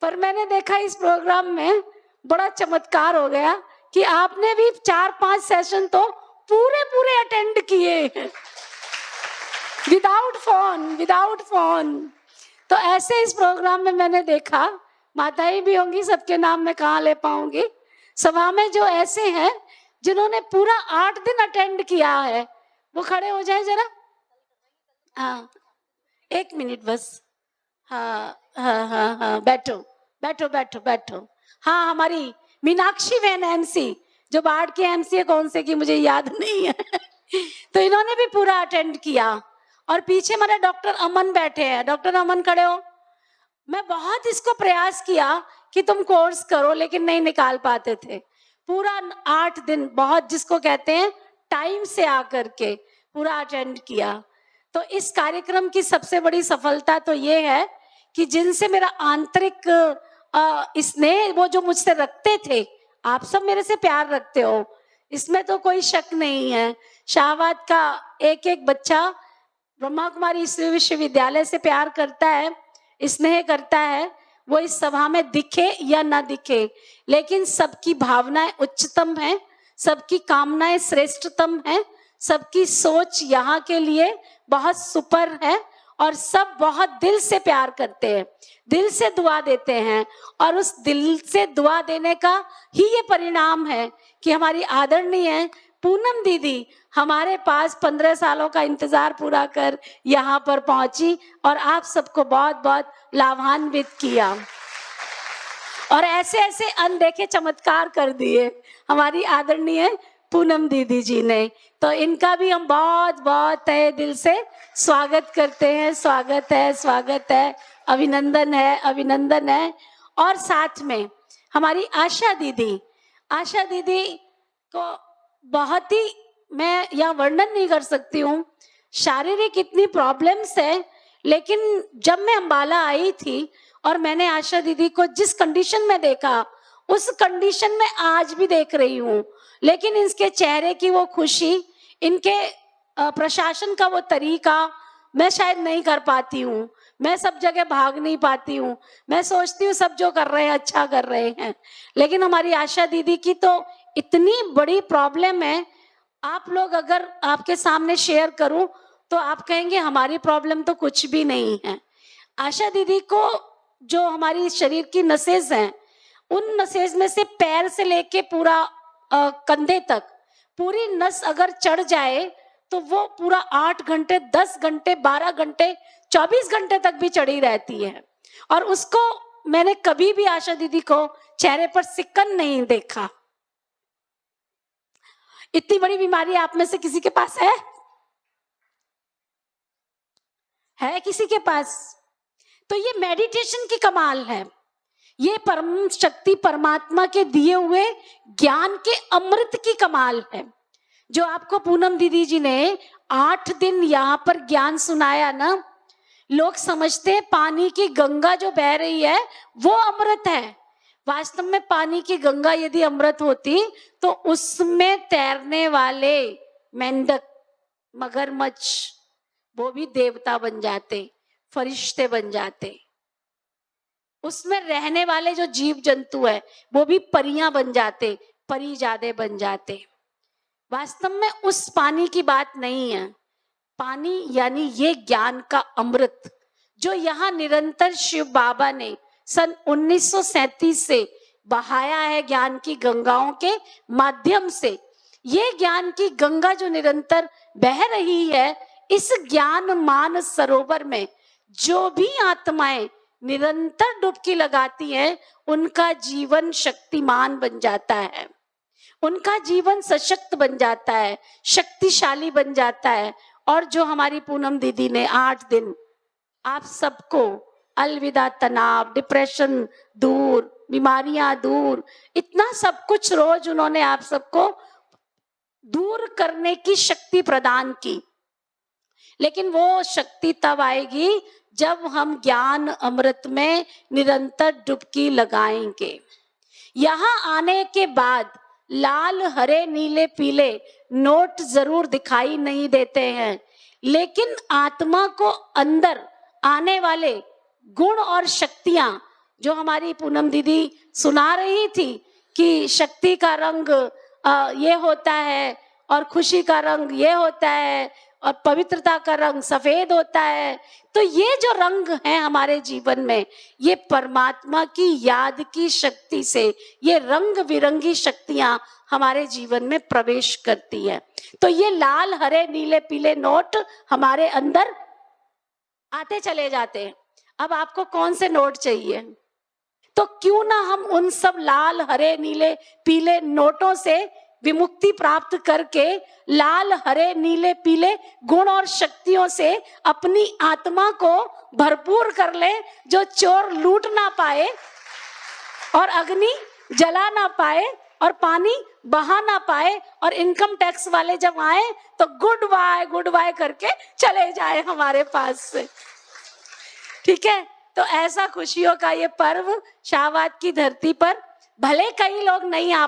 पर मैंने देखा इस प्रोग्राम में बड़ा चमत्कार हो गया कि आपने भी 4-5 सेशन तो पूरे अटेंड किए विदाउट फोन। तो ऐसे इस प्रोग्राम में मैंने देखा, माताएं भी होंगी, सबके नाम मैं कहाँ ले पाऊंगी, सभा में जो ऐसे हैं जिन्होंने पूरा 8 दिन अटेंड किया है, वो खड़े हो जाए जरा। हाँ 1 मिनट बस। हाँ बैठो। हाँ हमारी मीनाक्षी बहन एमसी, जो बाढ़ के एमसी है, कौन से की मुझे याद नहीं है तो इन्होंने भी पूरा अटेंड किया। और पीछे हमारे डॉक्टर अमन बैठे हैं, डॉक्टर अमन खड़े हो। मैं बहुत इसको प्रयास किया कि तुम कोर्स करो, लेकिन नहीं निकाल पाते थे। पूरा 8 दिन बहुत, जिसको कहते हैं टाइम से आकर के पूरा अटेंड किया। तो इस कार्यक्रम की सबसे बड़ी सफलता तो ये है कि जिनसे मेरा आंतरिक स्नेह, वो जो मुझसे रखते थे, आप सब मेरे से प्यार रखते हो, इसमें तो कोई शक नहीं है। शाहबाद का एक बच्चा ब्रह्मा कुमारी विश्वविद्यालय से प्यार करता है, स्नेह करता है, वो इस सभा में दिखे या ना दिखे, लेकिन सबकी भावनाएं उच्चतम है, सबकी कामनाएं श्रेष्ठतम है, सबकी सोच यहाँ के लिए बहुत सुपर है और सब बहुत दिल से प्यार करते हैं, दिल से दुआ देते हैं। और उस दिल से दुआ देने का ही ये परिणाम है कि हमारी आदरणीय पूनम दीदी हमारे पास 15 सालों का इंतजार पूरा कर यहाँ पर पहुंची और आप सबको बहुत बहुत लाभान्वित किया और ऐसे ऐसे अनदेखे चमत्कार कर दिए हमारी आदरणीय पूनम दीदी जी ने। तो इनका भी हम बहुत बहुत तहे दिल से स्वागत करते हैं। स्वागत है, अभिनंदन है। और साथ में हमारी आशा दीदी को बहुत ही, मैं यहाँ वर्णन नहीं कर सकती हूँ, शारीरिक इतनी प्रॉब्लम्स है, लेकिन जब मैं अंबाला आई थी और मैंने आशा दीदी को जिस कंडीशन में देखा, उस कंडीशन में आज भी देख रही हूँ। लेकिन इनके चेहरे की वो खुशी, इनके प्रशासन का वो तरीका मैं शायद नहीं कर पाती हूँ। मैं सब जगह भाग नहीं पाती हूँ, मैं सोचती हूँ सब जो कर रहे हैं अच्छा कर रहे हैं, लेकिन हमारी आशा दीदी की तो इतनी बड़ी प्रॉब्लम है। आप लोग अगर आपके सामने शेयर करूं तो आप कहेंगे हमारी प्रॉब्लम तो कुछ भी नहीं है। आशा दीदी को जो हमारी शरीर की नसेज हैं, उन नसेज में से पैर से लेके पूरा कंधे तक पूरी नस अगर चढ़ जाए तो वो पूरा 8 घंटे, 10 घंटे, 12 घंटे, 24 घंटे तक भी चढ़ी रहती है। और उसको मैंने कभी भी आशा दीदी को चेहरे पर सिकन नहीं देखा। इतनी बड़ी बीमारी आप में से किसी के पास है? किसी के पास? तो ये मेडिटेशन की कमाल है, ये परम शक्ति परमात्मा के दिए हुए ज्ञान के अमृत की कमाल है। जो आपको पूनम दीदी जी ने 8 दिन यहाँ पर ज्ञान सुनाया ना, लोग समझते हैं पानी की गंगा जो बह रही है वो अमृत है। वास्तव में पानी की गंगा यदि अमृत होती तो उसमें तैरने वाले मेंढक, मगरमच्छ, वो भी देवता बन जाते, फरिश्ते बन जाते। उसमें रहने वाले जो जीव जंतु है वो भी परियां बन जाते, परिजादे बन जाते। वास्तव में उस पानी की बात नहीं है। पानी यानी ये ज्ञान का अमृत जो यहाँ निरंतर शिव बाबा ने सन 1937 से बहाया है ज्ञान की गंगाओं के माध्यम से। ये ज्ञान की गंगा जो निरंतर बह रही है, इस ज्ञान मान सरोवर में जो भी आत्माएं निरंतर डुबकी लगाती हैं, उनका जीवन शक्तिमान बन जाता है, उनका जीवन सशक्त बन जाता है, शक्तिशाली बन जाता है। और जो हमारी पूनम दीदी ने 8 दिन आप सबको अलविदा तनाव, डिप्रेशन दूर, बीमारियां दूर, इतना सब कुछ रोज उन्होंने आप सबको दूर करने की शक्ति प्रदान की। लेकिन वो शक्ति तब आएगी जब हम ज्ञान अमृत में निरंतर डुबकी लगाएंगे। यहाँ आने के बाद लाल, हरे, नीले, पीले नोट जरूर दिखाई नहीं देते हैं, लेकिन आत्मा को अंदर आने वाले गुण और शक्तियां, जो हमारी पूनम दीदी सुना रही थी कि शक्ति का रंग ये होता है और खुशी का रंग ये होता है और पवित्रता का रंग सफेद होता है। तो ये जो रंग है हमारे जीवन में, ये परमात्मा की याद की शक्ति से ये रंग बिरंगी शक्तियां हमारे जीवन में प्रवेश करती है। तो ये लाल, हरे, नीले, पीले नोट हमारे अंदर आते चले जाते हैं। अब आपको कौन से नोट चाहिए? तो क्यों ना हम उन सब लाल, हरे, नीले, पीले नोटों से विमुक्ति प्राप्त करके लाल, हरे, नीले, पीले गुण और शक्तियों से अपनी आत्मा को भरपूर कर ले, जो चोर लूट ना पाए और अग्नि जला ना पाए और पानी बहा ना पाए और इनकम टैक्स वाले जब आए तो गुड बाय करके चले जाए हमारे पास से। ठीक है, तो ऐसा खुशियों का ये पर्व शाहबाद की धरती पर भले कई लोग नहीं आ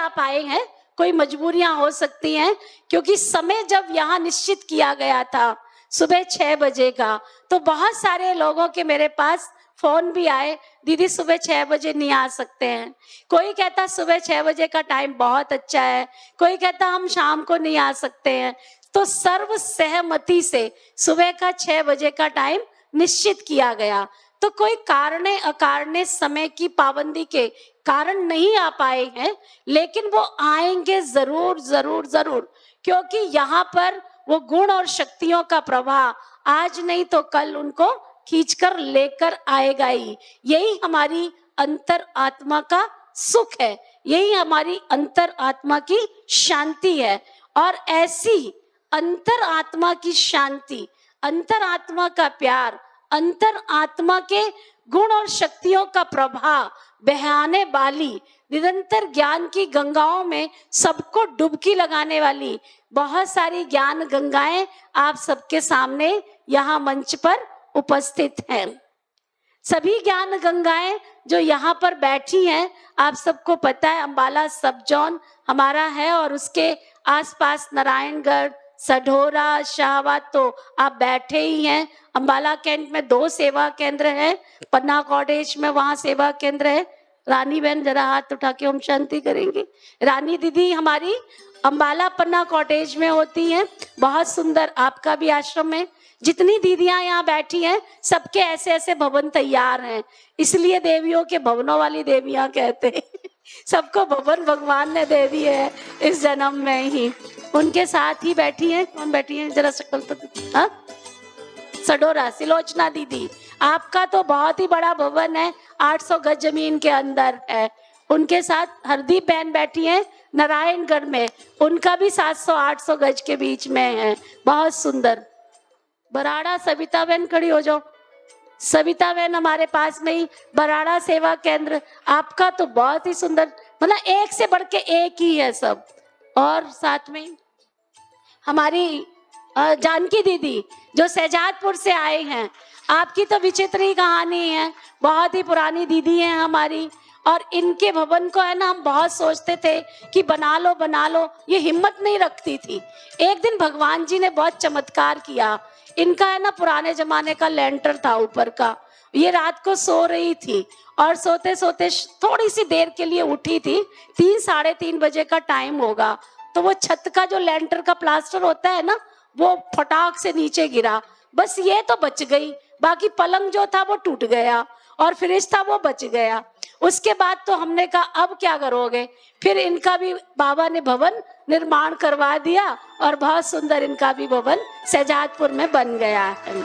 पाए हैं, कोई मजबूरियां हो सकती हैं, क्योंकि समय जब यहाँ निश्चित किया गया था सुबह 6 बजे का, तो बहुत सारे लोगों के मेरे पास फोन भी आए, दीदी सुबह 6 बजे नहीं आ सकते हैं। कोई कहता सुबह 6 बजे का टाइम बहुत अच्छा है, कोई कहता हम शाम को नहीं आ सकते हैं। तो सर्व सहमति से सुबह का 6 बजे का टाइम निश्चित किया गया। तो कोई कारणे अकारणे समय की पाबंदी के कारण नहीं आ पाए हैं, लेकिन वो आएंगे जरूर जरूर जरूर, क्योंकि यहाँ पर वो गुण और शक्तियों का प्रवाह आज नहीं तो कल उनको खींचकर लेकर आएगा ही। यही हमारी अंतर आत्मा का सुख है, यही हमारी अंतर आत्मा की शांति है। और ऐसी अंतर आत्मा की शांति, अंतर आत्मा का प्यार, अंतर आत्मा के गुण और शक्तियों का प्रभाव बहाने वाली, निरंतर ज्ञान की गंगाओं में सबको डुबकी लगाने वाली बहुत सारी ज्ञान गंगाएं आप सबके सामने यहाँ मंच पर उपस्थित हैं। सभी ज्ञान गंगाएं जो यहाँ पर बैठी हैं, आप सबको पता है अंबाला सब जोन हमारा है और उसके आसपास नारायणगढ़, सढोरा, शाहबाद, तो आप बैठे ही हैं। अंबाला कैंट में 2 सेवा केंद्र हैं, पन्ना कॉटेज में वहाँ सेवा केंद्र है। रानी बहन जरा हाथ उठा के ओम शांति करेंगे। रानी दीदी हमारी अंबाला पन्ना कॉटेज में होती हैं, बहुत सुंदर आपका भी आश्रम है। जितनी दीदियां यहाँ बैठी हैं सबके ऐसे ऐसे भवन तैयार हैं, इसलिए देवियों के भवनों वाली देवियां कहते हैं। सबको भवन भगवान ने दे दिए है इस जन्म में ही। उनके साथ ही बैठी हैं, कौन बैठी है जरा शक्ल तो, हाँ, सडोरा सिलोचना दीदी, आपका तो बहुत ही बड़ा भवन है, 800 गज जमीन के अंदर है। उनके साथ हरदीप बहन बैठी हैं नारायणगढ़ में, उनका भी 700-800 गज के बीच में है, बहुत सुंदर। बराड़ा सविता बहन खड़ी हो जाओ। सविता बहन हमारे पास में ही बराड़ा सेवा केंद्र, आपका तो बहुत ही सुंदर, मतलब एक से बढ़ के एक ही है सब। और साथ में हमारी जानकी दीदी जो शहजादपुर से आए हैं, आपकी तो विचित्र ही कहानी है, बहुत ही पुरानी दीदी है हमारी। और इनके भवन को है ना हम बहुत सोचते थे कि बना लो, ये हिम्मत नहीं रखती थी। एक दिन भगवान जी ने बहुत चमत्कार किया। इनका है ना पुराने जमाने का लेंटर था ऊपर का, ये रात को सो रही थी और सोते सोते थोड़ी सी देर के लिए उठी थी, 3-3:30 बजे का टाइम होगा, तो वो छत का जो लेंटर का प्लास्टर होता है ना वो फटाक से नीचे गिरा। बस ये तो बच गई, बाकी पलंग जो था वो टूट गया और फ्रिज था वो बच गया। उसके बाद तो हमने कहा अब क्या करोगे, फिर इनका भी बाबा ने भवन निर्माण करवा दिया और बहुत सुंदर इनका भी भवन शहजादपुर में बन गया है।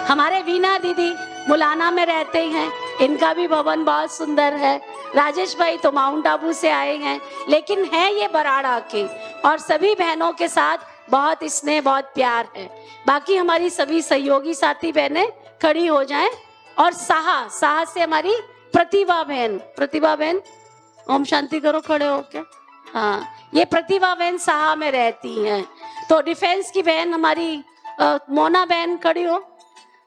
हमारे वीणा दीदी मुलाना में रहते हैं, इनका भी भवन बहुत सुंदर है। राजेश भाई तो माउंट आबू से आए हैं, लेकिन है ये बराड़ा के, और सभी बहनों के साथ बहुत स्नेह बहुत प्यार है। बाकी हमारी सभी सहयोगी साथी बहनें खड़ी हो जाएं। और साहा से हमारी प्रतिभा बहन ओम शांति करो खड़े होके। हाँ, ये प्रतिभा बहन साहा में रहती हैं। तो डिफेंस की बहन हमारी मोना बहन खड़ी हो,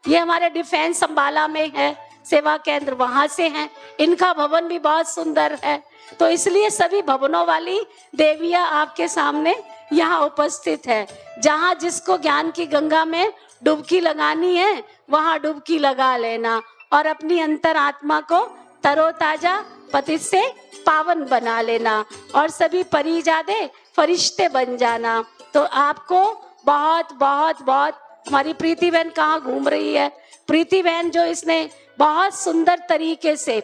ये हमारे डिफेंस अंबाला में है सेवा केंद्र, वहां से हैं। इनका भवन भी बहुत सुंदर है। तो इसलिए सभी भवनों वाली देवियां आपके सामने यहाँ उपस्थित है। जहाँ जिसको ज्ञान की गंगा में डुबकी लगानी है वहां डुबकी लगा लेना और अपनी अंतर आत्मा को तरोताजा पतित से पावन बना लेना और सभी परिजादे फरिश्ते बन जाना। तो आपको बहुत बहुत बहुत, हमारी प्रीति बहन कहाँ घूम रही है, प्रीति बहन जो इसने बहुत सुंदर तरीके से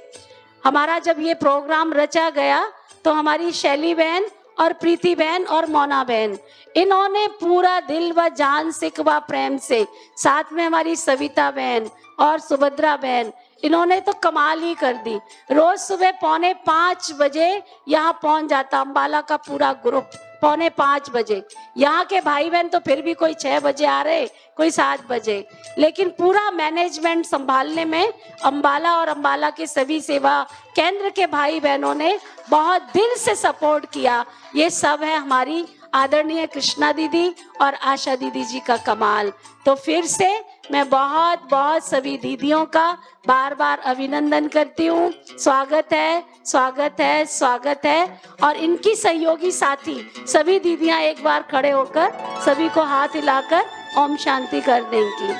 हमारा जब ये प्रोग्राम रचा गया तो हमारी शैली बहन और प्रीति बहन और मोना बहन, इन्होंने पूरा दिल व जान सिकवा प्रेम से, साथ में हमारी सविता बहन और सुभद्रा बहन, इन्होंने तो कमाल ही कर दी। रोज सुबह 4:45 बजे यहाँ पहुंच जाता अंबाला का पूरा ग्रुप, 4:45 बजे। यहाँ के भाई बहन तो फिर भी कोई 6 बजे आ रहे, कोई 7 बजे, लेकिन पूरा मैनेजमेंट संभालने में अंबाला और अंबाला के सभी सेवा केंद्र के भाई बहनों ने बहुत दिल से सपोर्ट किया। ये सब है हमारी आदरणीय कृष्णा दीदी और आशा दीदी जी का कमाल। तो फिर से मैं बहुत बहुत सभी दीदियों का बार बार अभिनंदन करती हूँ। स्वागत है, स्वागत है, स्वागत है। और इनकी सहयोगी साथी सभी दीदियां एक बार खड़े होकर सभी को हाथ हिलाकर ओम शांति कर देंगी,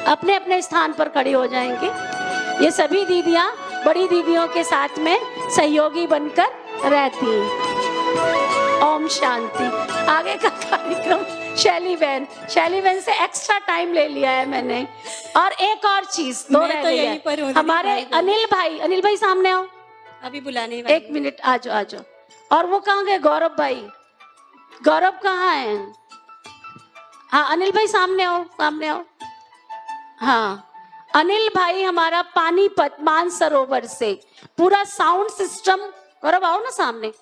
अपने अपने स्थान पर खड़ी हो जाएंगी। ये सभी दीदियां बड़ी दीदियों के साथ में सहयोगी बनकर रहती हैं। ओम शांति। आगे का कार्यक्रम शैली बहन से एक्स्ट्रा टाइम ले लिया है मैंने। और एक और चीज दो रह गई है, हमारे अनिल भाई सामने आओ, अभी बुलाने वाली 1 मिनट आ जाओ। और वो कहाँ गए गौरव भाई, गौरव कहाँ है? हाँ अनिल भाई सामने आओ। हाँ अनिल भाई हमारा पानीपत मानसरोवर से पूरा साउंड सिस्टम, गौरव आओ ना सामने।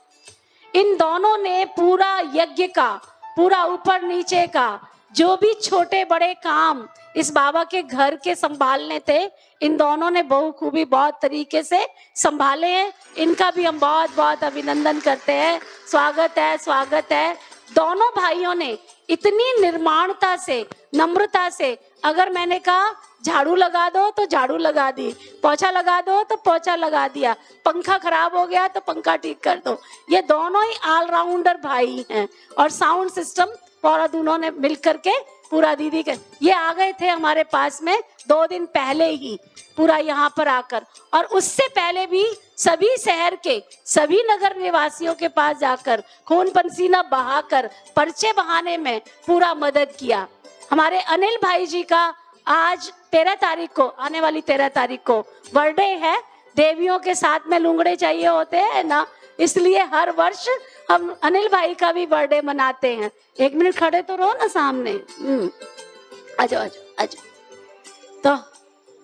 इन दोनों ने पूरा यज्ञ का, पूरा ऊपर नीचे का जो भी छोटे बड़े काम इस बाबा के घर के संभालने थे, इन दोनों ने बहुखूबी बहुत तरीके से संभाले हैं। इनका भी हम बहुत बहुत अभिनंदन करते हैं। स्वागत है, स्वागत है। दोनों भाइयों ने इतनी निर्माणता से, नम्रता से, अगर मैंने कहा झाड़ू लगा दो तो झाड़ू लगा दी, पोछा लगा दो तो पोछा लगा दिया, पंखा खराब हो गया तो पंखा ठीक कर दो। ये दोनों ही ऑलराउंडर भाई हैं। और साउंड सिस्टम पूरा दोनों ने मिलकर के पूरा दीदी के, ये आ गए थे हमारे पास में 2 दिन पहले ही पूरा यहाँ पर आकर, और उससे पहले भी सभी शहर के सभी नगर निवासियों के पास जाकर खून पसीना बहाकर पर्चे बहाने में पूरा मदद किया। हमारे अनिल भाई जी का आज 13 तारीख को, आने वाली 13 तारीख को बर्थडे है। देवियों के साथ में लुंगड़े चाहिए होते हैं ना, इसलिए हर वर्ष हम अनिल भाई का भी बर्थडे मनाते हैं। 1 मिनट खड़े तो रहो ना सामने। आ जाओ। तो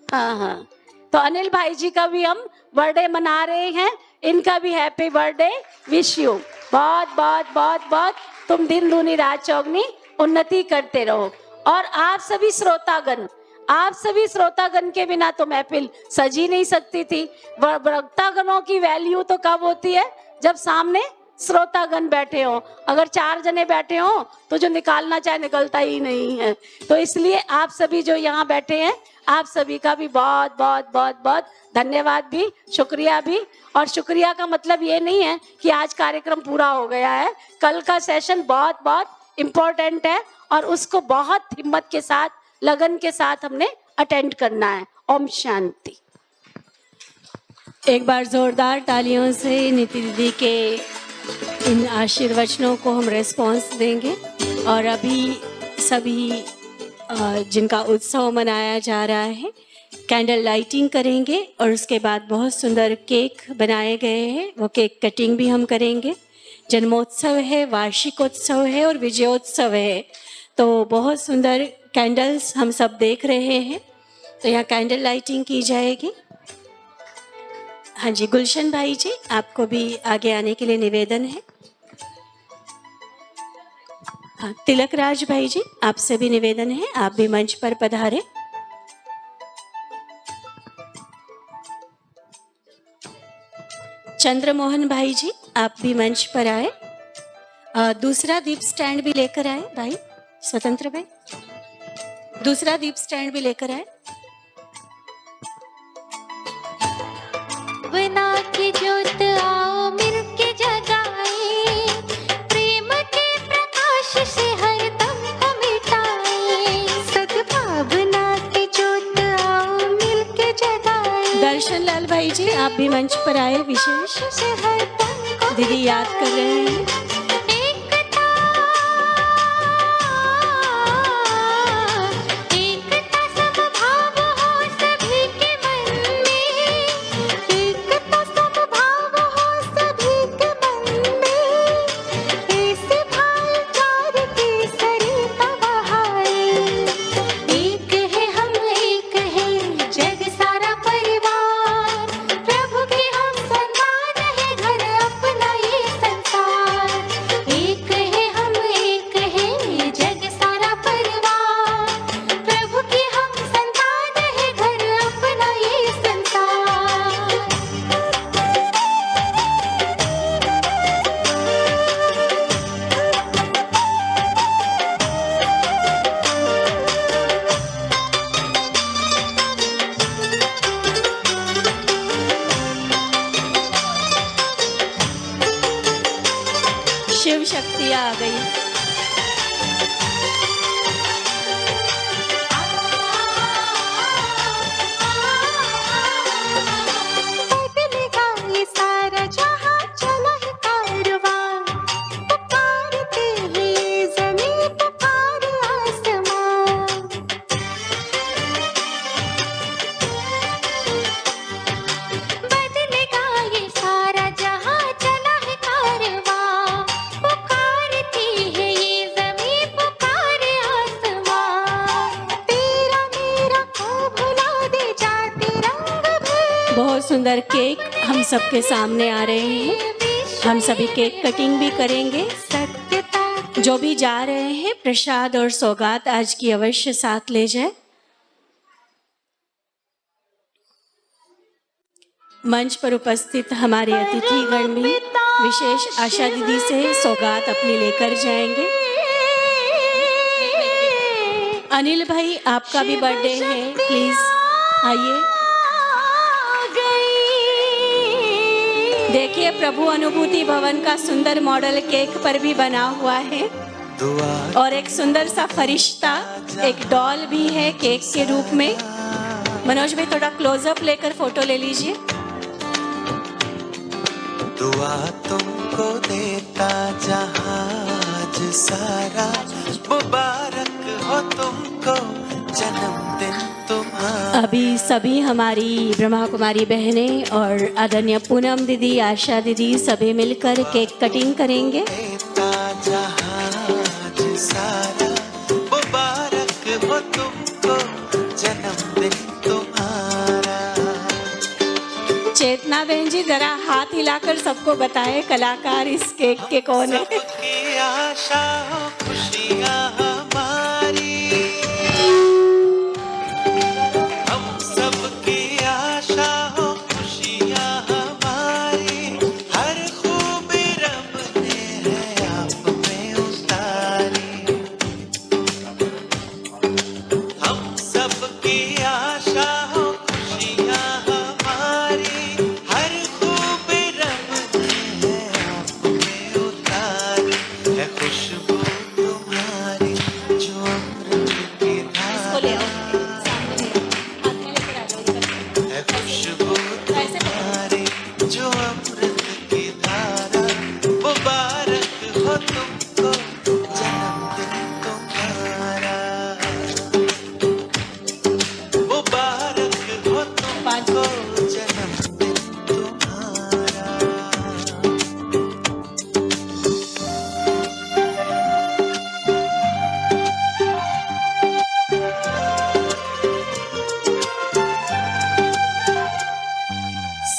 हाँ, तो अनिल भाई जी का भी हम बर्थडे मना रहे हैं। इनका भी हैप्पी बर्थडे, विश यू। बहुत बहुत बहुत बहुत तुम दिन दूनी रात चौगनी उन्नति करते रहो। और आप सभी श्रोतागण के बिना तो महफिल सज ही नहीं सकती थी। वक्तागणों की वैल्यू तो कब होती है? जब सामने श्रोतागण बैठे हो, अगर 4 जने बैठे हो तो जो निकालना चाहे निकलता ही नहीं है। तो इसलिए आप सभी जो यहाँ बैठे हैं, आप सभी का भी बहुत बहुत बहुत बहुत धन्यवाद भी, शुक्रिया भी। और शुक्रिया का मतलब ये नहीं है कि आज कार्यक्रम पूरा हो गया है, कल का सेशन बहुत बहुत इम्पोर्टेंट है और उसको बहुत हिम्मत के साथ, लगन के साथ हमने अटेंड करना है। ओम शांति। एक बार जोरदार तालियों से नीति दीदी के इन आशीर्वचनों को हम रेस्पॉन्स देंगे। और अभी सभी जिनका उत्सव मनाया जा रहा है, कैंडल लाइटिंग करेंगे और उसके बाद बहुत सुंदर केक बनाए गए हैं, वो केक कटिंग भी हम करेंगे। जन्मोत्सव है, वार्षिकोत्सव है और विजयोत्सव है, तो बहुत सुंदर कैंडल्स हम सब देख रहे हैं। तो यहाँ कैंडल लाइटिंग की जाएगी। हाँ जी, गुलशन भाई जी, आपको भी आगे आने के लिए निवेदन है। हाँ, तिलक राज भाई जी, आपसे भी निवेदन है, आप भी मंच पर पधारें। चंद्रमोहन भाई जी, आप भी मंच पर आए। दूसरा दीप स्टैंड भी लेकर आए भाई, स्वतंत्र भाई, दूसरा दीप स्टैंड भी लेकर आए। बना के ज्योत आओ मिलके जगाए, प्रेम के प्रकाश से हर दम को मिटाए। सद्भावना की ज्योत आओ मिलके जगाए। दर्शन लाल भाई जी, आप भी मंच पर आए। विशेष से हर दम को दीदी याद कर रहे हैं। एकता, एकता समभाव हो सभी के मन में, एकता समभाव हो सभी के मन में, ऐसे भाईचारे की सरिता बहाए। एक है हम, एक है जग सारा परिवार, प्रभु के हम सन्मान है घर अपना ये संसार। एक है हम, एक है जग सारा परिवार, प्रभु के हम संतान है घर अपना ये संसार। शिव शक्ति आ गई। बदलेगा ये सारा जहां, चला है कारवां, पुकारते हैं ये ज़मीं, पुकारे आसमां। बदलेगा ये सारा जहां, चला है कारवां, पुकारती है ये ज़मीं, पुकारे आसमां। तेरा मेरा को भुला दे जाते रंग भी, बहुत सुंदर केक हम सबके सामने आ रहे हैं। हम सभी केक कटिंग भी करेंगे। सत्यता जो भी जा रहे हैं, प्रसाद और सौगात आज की अवश्य साथ ले जाए। मंच पर उपस्थित हमारे अतिथिगण भी विशेष आशा दीदी से सौगात अपनी लेकर जाएंगे। अनिल भाई, आपका भी बर्थडे है, प्लीज आइए। देखिए, प्रभु अनुभूति भवन का सुंदर मॉडल केक पर भी बना हुआ है और एक सुंदर सा फरिश्ता, एक डॉल भी है केक के रूप में। मनोज भाई, थोड़ा क्लोजअप लेकर फोटो ले लीजिए। दुआ तुमको देता जहाज सारा, मुबारक हो तुमको जन्मदिन तुम्हारा। अभी सभी हमारी ब्रह्मा कुमारी बहनें और आदरणीय पूनम दीदी, आशा दीदी सभी मिलकर केक कटिंग करेंगे। देता जहाज सारा, मुबारक हो तुमको जन्मदिन तुम्हारा। चेतना बहन जी, जरा हाथ हिलाकर सबको बताएं कलाकार इस केक के कौन है। सबकी आशा हो खुशियाँ हमारी, हम सबकी आशा हो खुशियाँ हमारी, हर खूबी रब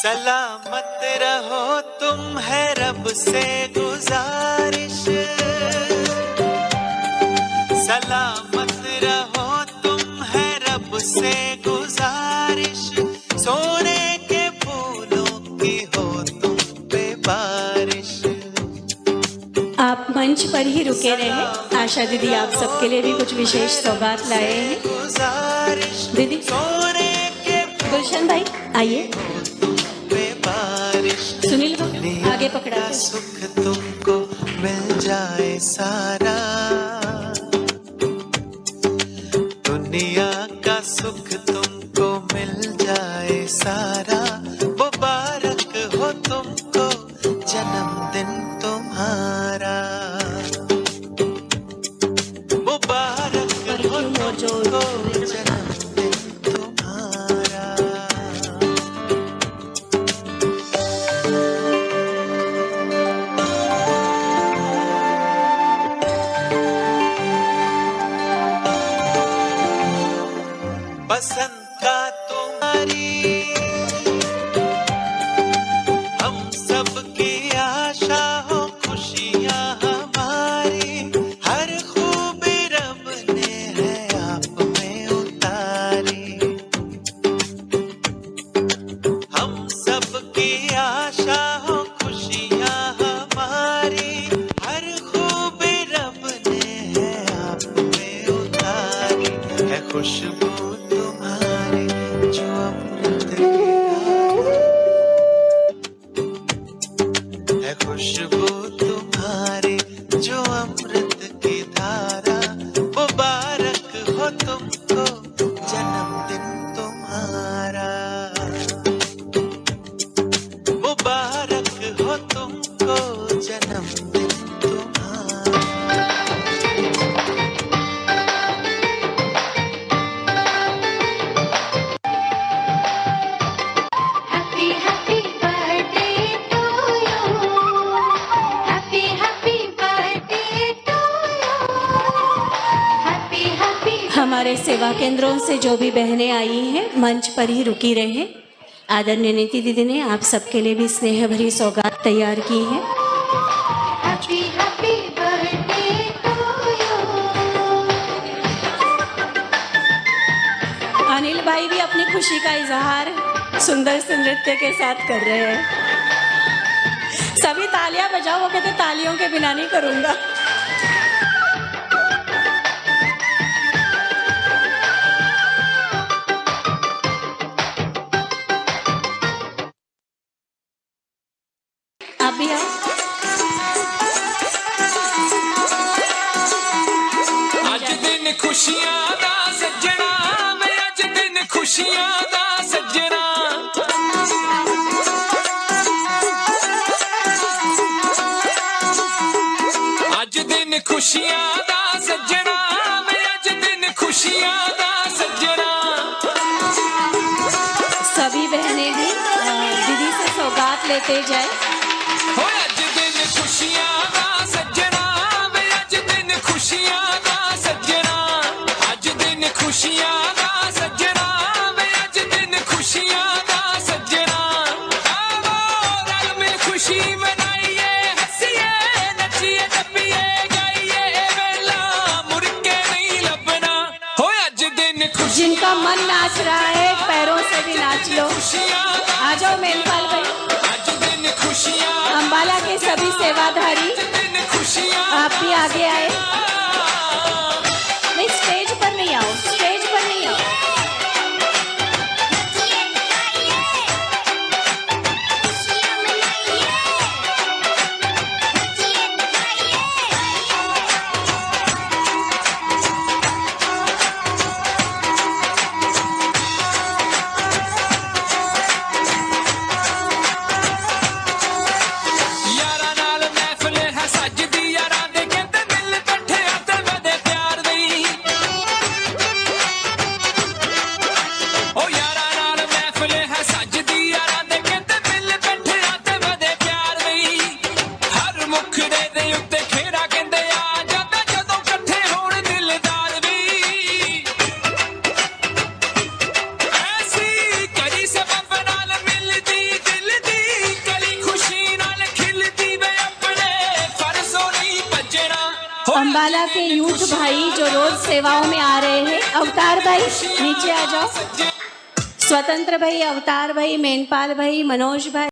सलामत रहो तुम है रब से गुजारिश, सलामत रहो तुम है रब से गुजारिश, सोने के फूलों की हो तुम पे बारिश। आप मंच पर ही रुके रहे। आशा दीदी आप सबके लिए भी कुछ विशेष सौगात लाए हैं। गुजारिश दीदी सोने के गुलशन भाई आइए, पे बारिश। सुनील भाई आगे पकड़ा का सुख तुमको मिल जाए सारा, दुनिया का सुख तुमको मिल जाए सारा, मुबारक हो तुमको जन्मदिन तुम्हारा, मुबारक हो तुमको जन्मदिन तुम्हारा। बसंत का तुम्हारी हम सब की आशा हो, खुशियाँ हमारी हर खूबी रब ने है आप में उतारी, हम सब की आशा हो, खुशियाँ हमारी हर खूबी रब ने है आप में उतारी, है खुशबू तुम्हारी जो अमृत की धारा, है खुशबू तुम्हारी जो अमृत की धारा, मुबारक हो तुमको जन्मदिन तुम्हारा, मुबारक हो तुमको जन्मदिन तुम्हारा। Happy happy birthday to you. Happy happy birthday to you. Happy happy हमारे सेवा केंद्रों से जो भी बहनें आई हैं मंच पर ही रुकी रहे। आदरणीय नीति दीदी ने आप सबके लिए भी स्नेह भरी सौगात तैयार की है। happy happy birthday to you. Anil भाई भी अपनी खुशी का इजहार सुंदर से नृत्य के साथ कर रहे हैं। सभी तालियां बजाओ, वो कहते तालियों के बिना नहीं करूंगा। आप भी आओ। ਅੱਜ ਦਿਨ ਖੁਸ਼ੀਆਂ ਦਾ ਸੱਜਣਾ ਵੇ, ਅੱਜ ਦਿਨ ਖੁਸ਼ੀਆਂ ਦਾ ਸੱਜਣਾ, ਅੱਜ ਦਿਨ ਖੁਸ਼ੀਆਂ ਦਾ ਸੱਜਣਾ ਵੇ, ਅੱਜ ਦਿਨ ਖੁਸ਼ੀਆਂ ਦਾ ਸੱਜਣਾ। सभी बहनें भी दीदी से सौगात लेते जाए। ਹੋ ਅੱਜ ਦਿਨ ਖੁਸ਼ੀਆਂ ਦਾ ਸੱਜਣਾ ਵੇ, ਅੱਜ ਦਿਨ ਖੁਸ਼ੀਆਂ ਦਾ ਸੱਜਣਾ, ਅੱਜ ਦਿਨ ਖੁਸ਼ੀਆਂ ਦਾ ਸੱਜਣਾ ਵੇ, ਅੱਜ ਦਿਨ ਖੁਸ਼ੀਆਂ ਦਾ ਸੱਜਣਾ। ਆਵੋ ਰਲ ਮਿਲ ਖੁਸ਼ੀ ਮਨਾਈਏ, ਹੱਸੀਏ ਨੱਚੀਏ ਟੱਪੀਏ ਗਾਈਏ, ਵੇਲਾ ਮੁੜ ਕੇ ਨਹੀਂ ਲੱਭਣਾ। ਹੋ ਅੱਜ ਦਿਨ ਖੁਸ਼ੀਆਂ जिनका मन नाच रहा है पैरों से भी नाच लो। ਖੁਸ਼ੀਆਂ ਦਾ, आ जाओ मेलपाल भाई। ਅੱਜ ਦਿਨ ਖੁਸ਼ੀਆਂ, अंबाला के सभी सेवाधारी ਦਿਨ ਖੁਸ਼ੀਆਂ। आप भी आगे आए। नहीं स्टेज पर नहीं आओ, स्टेज पर नहीं आओ। यारा नाल महफिल है सजदी, यारा दे कहते दिल कट्ठे आते वदे अंबाला के यूथ भाई जो रोज सेवाओं में आ रहे हैं, अवतार भाई नीचे आ जाओ, स्वतंत्र भाई, अवतार भाई, मेनपाल भाई, मनोज भाई।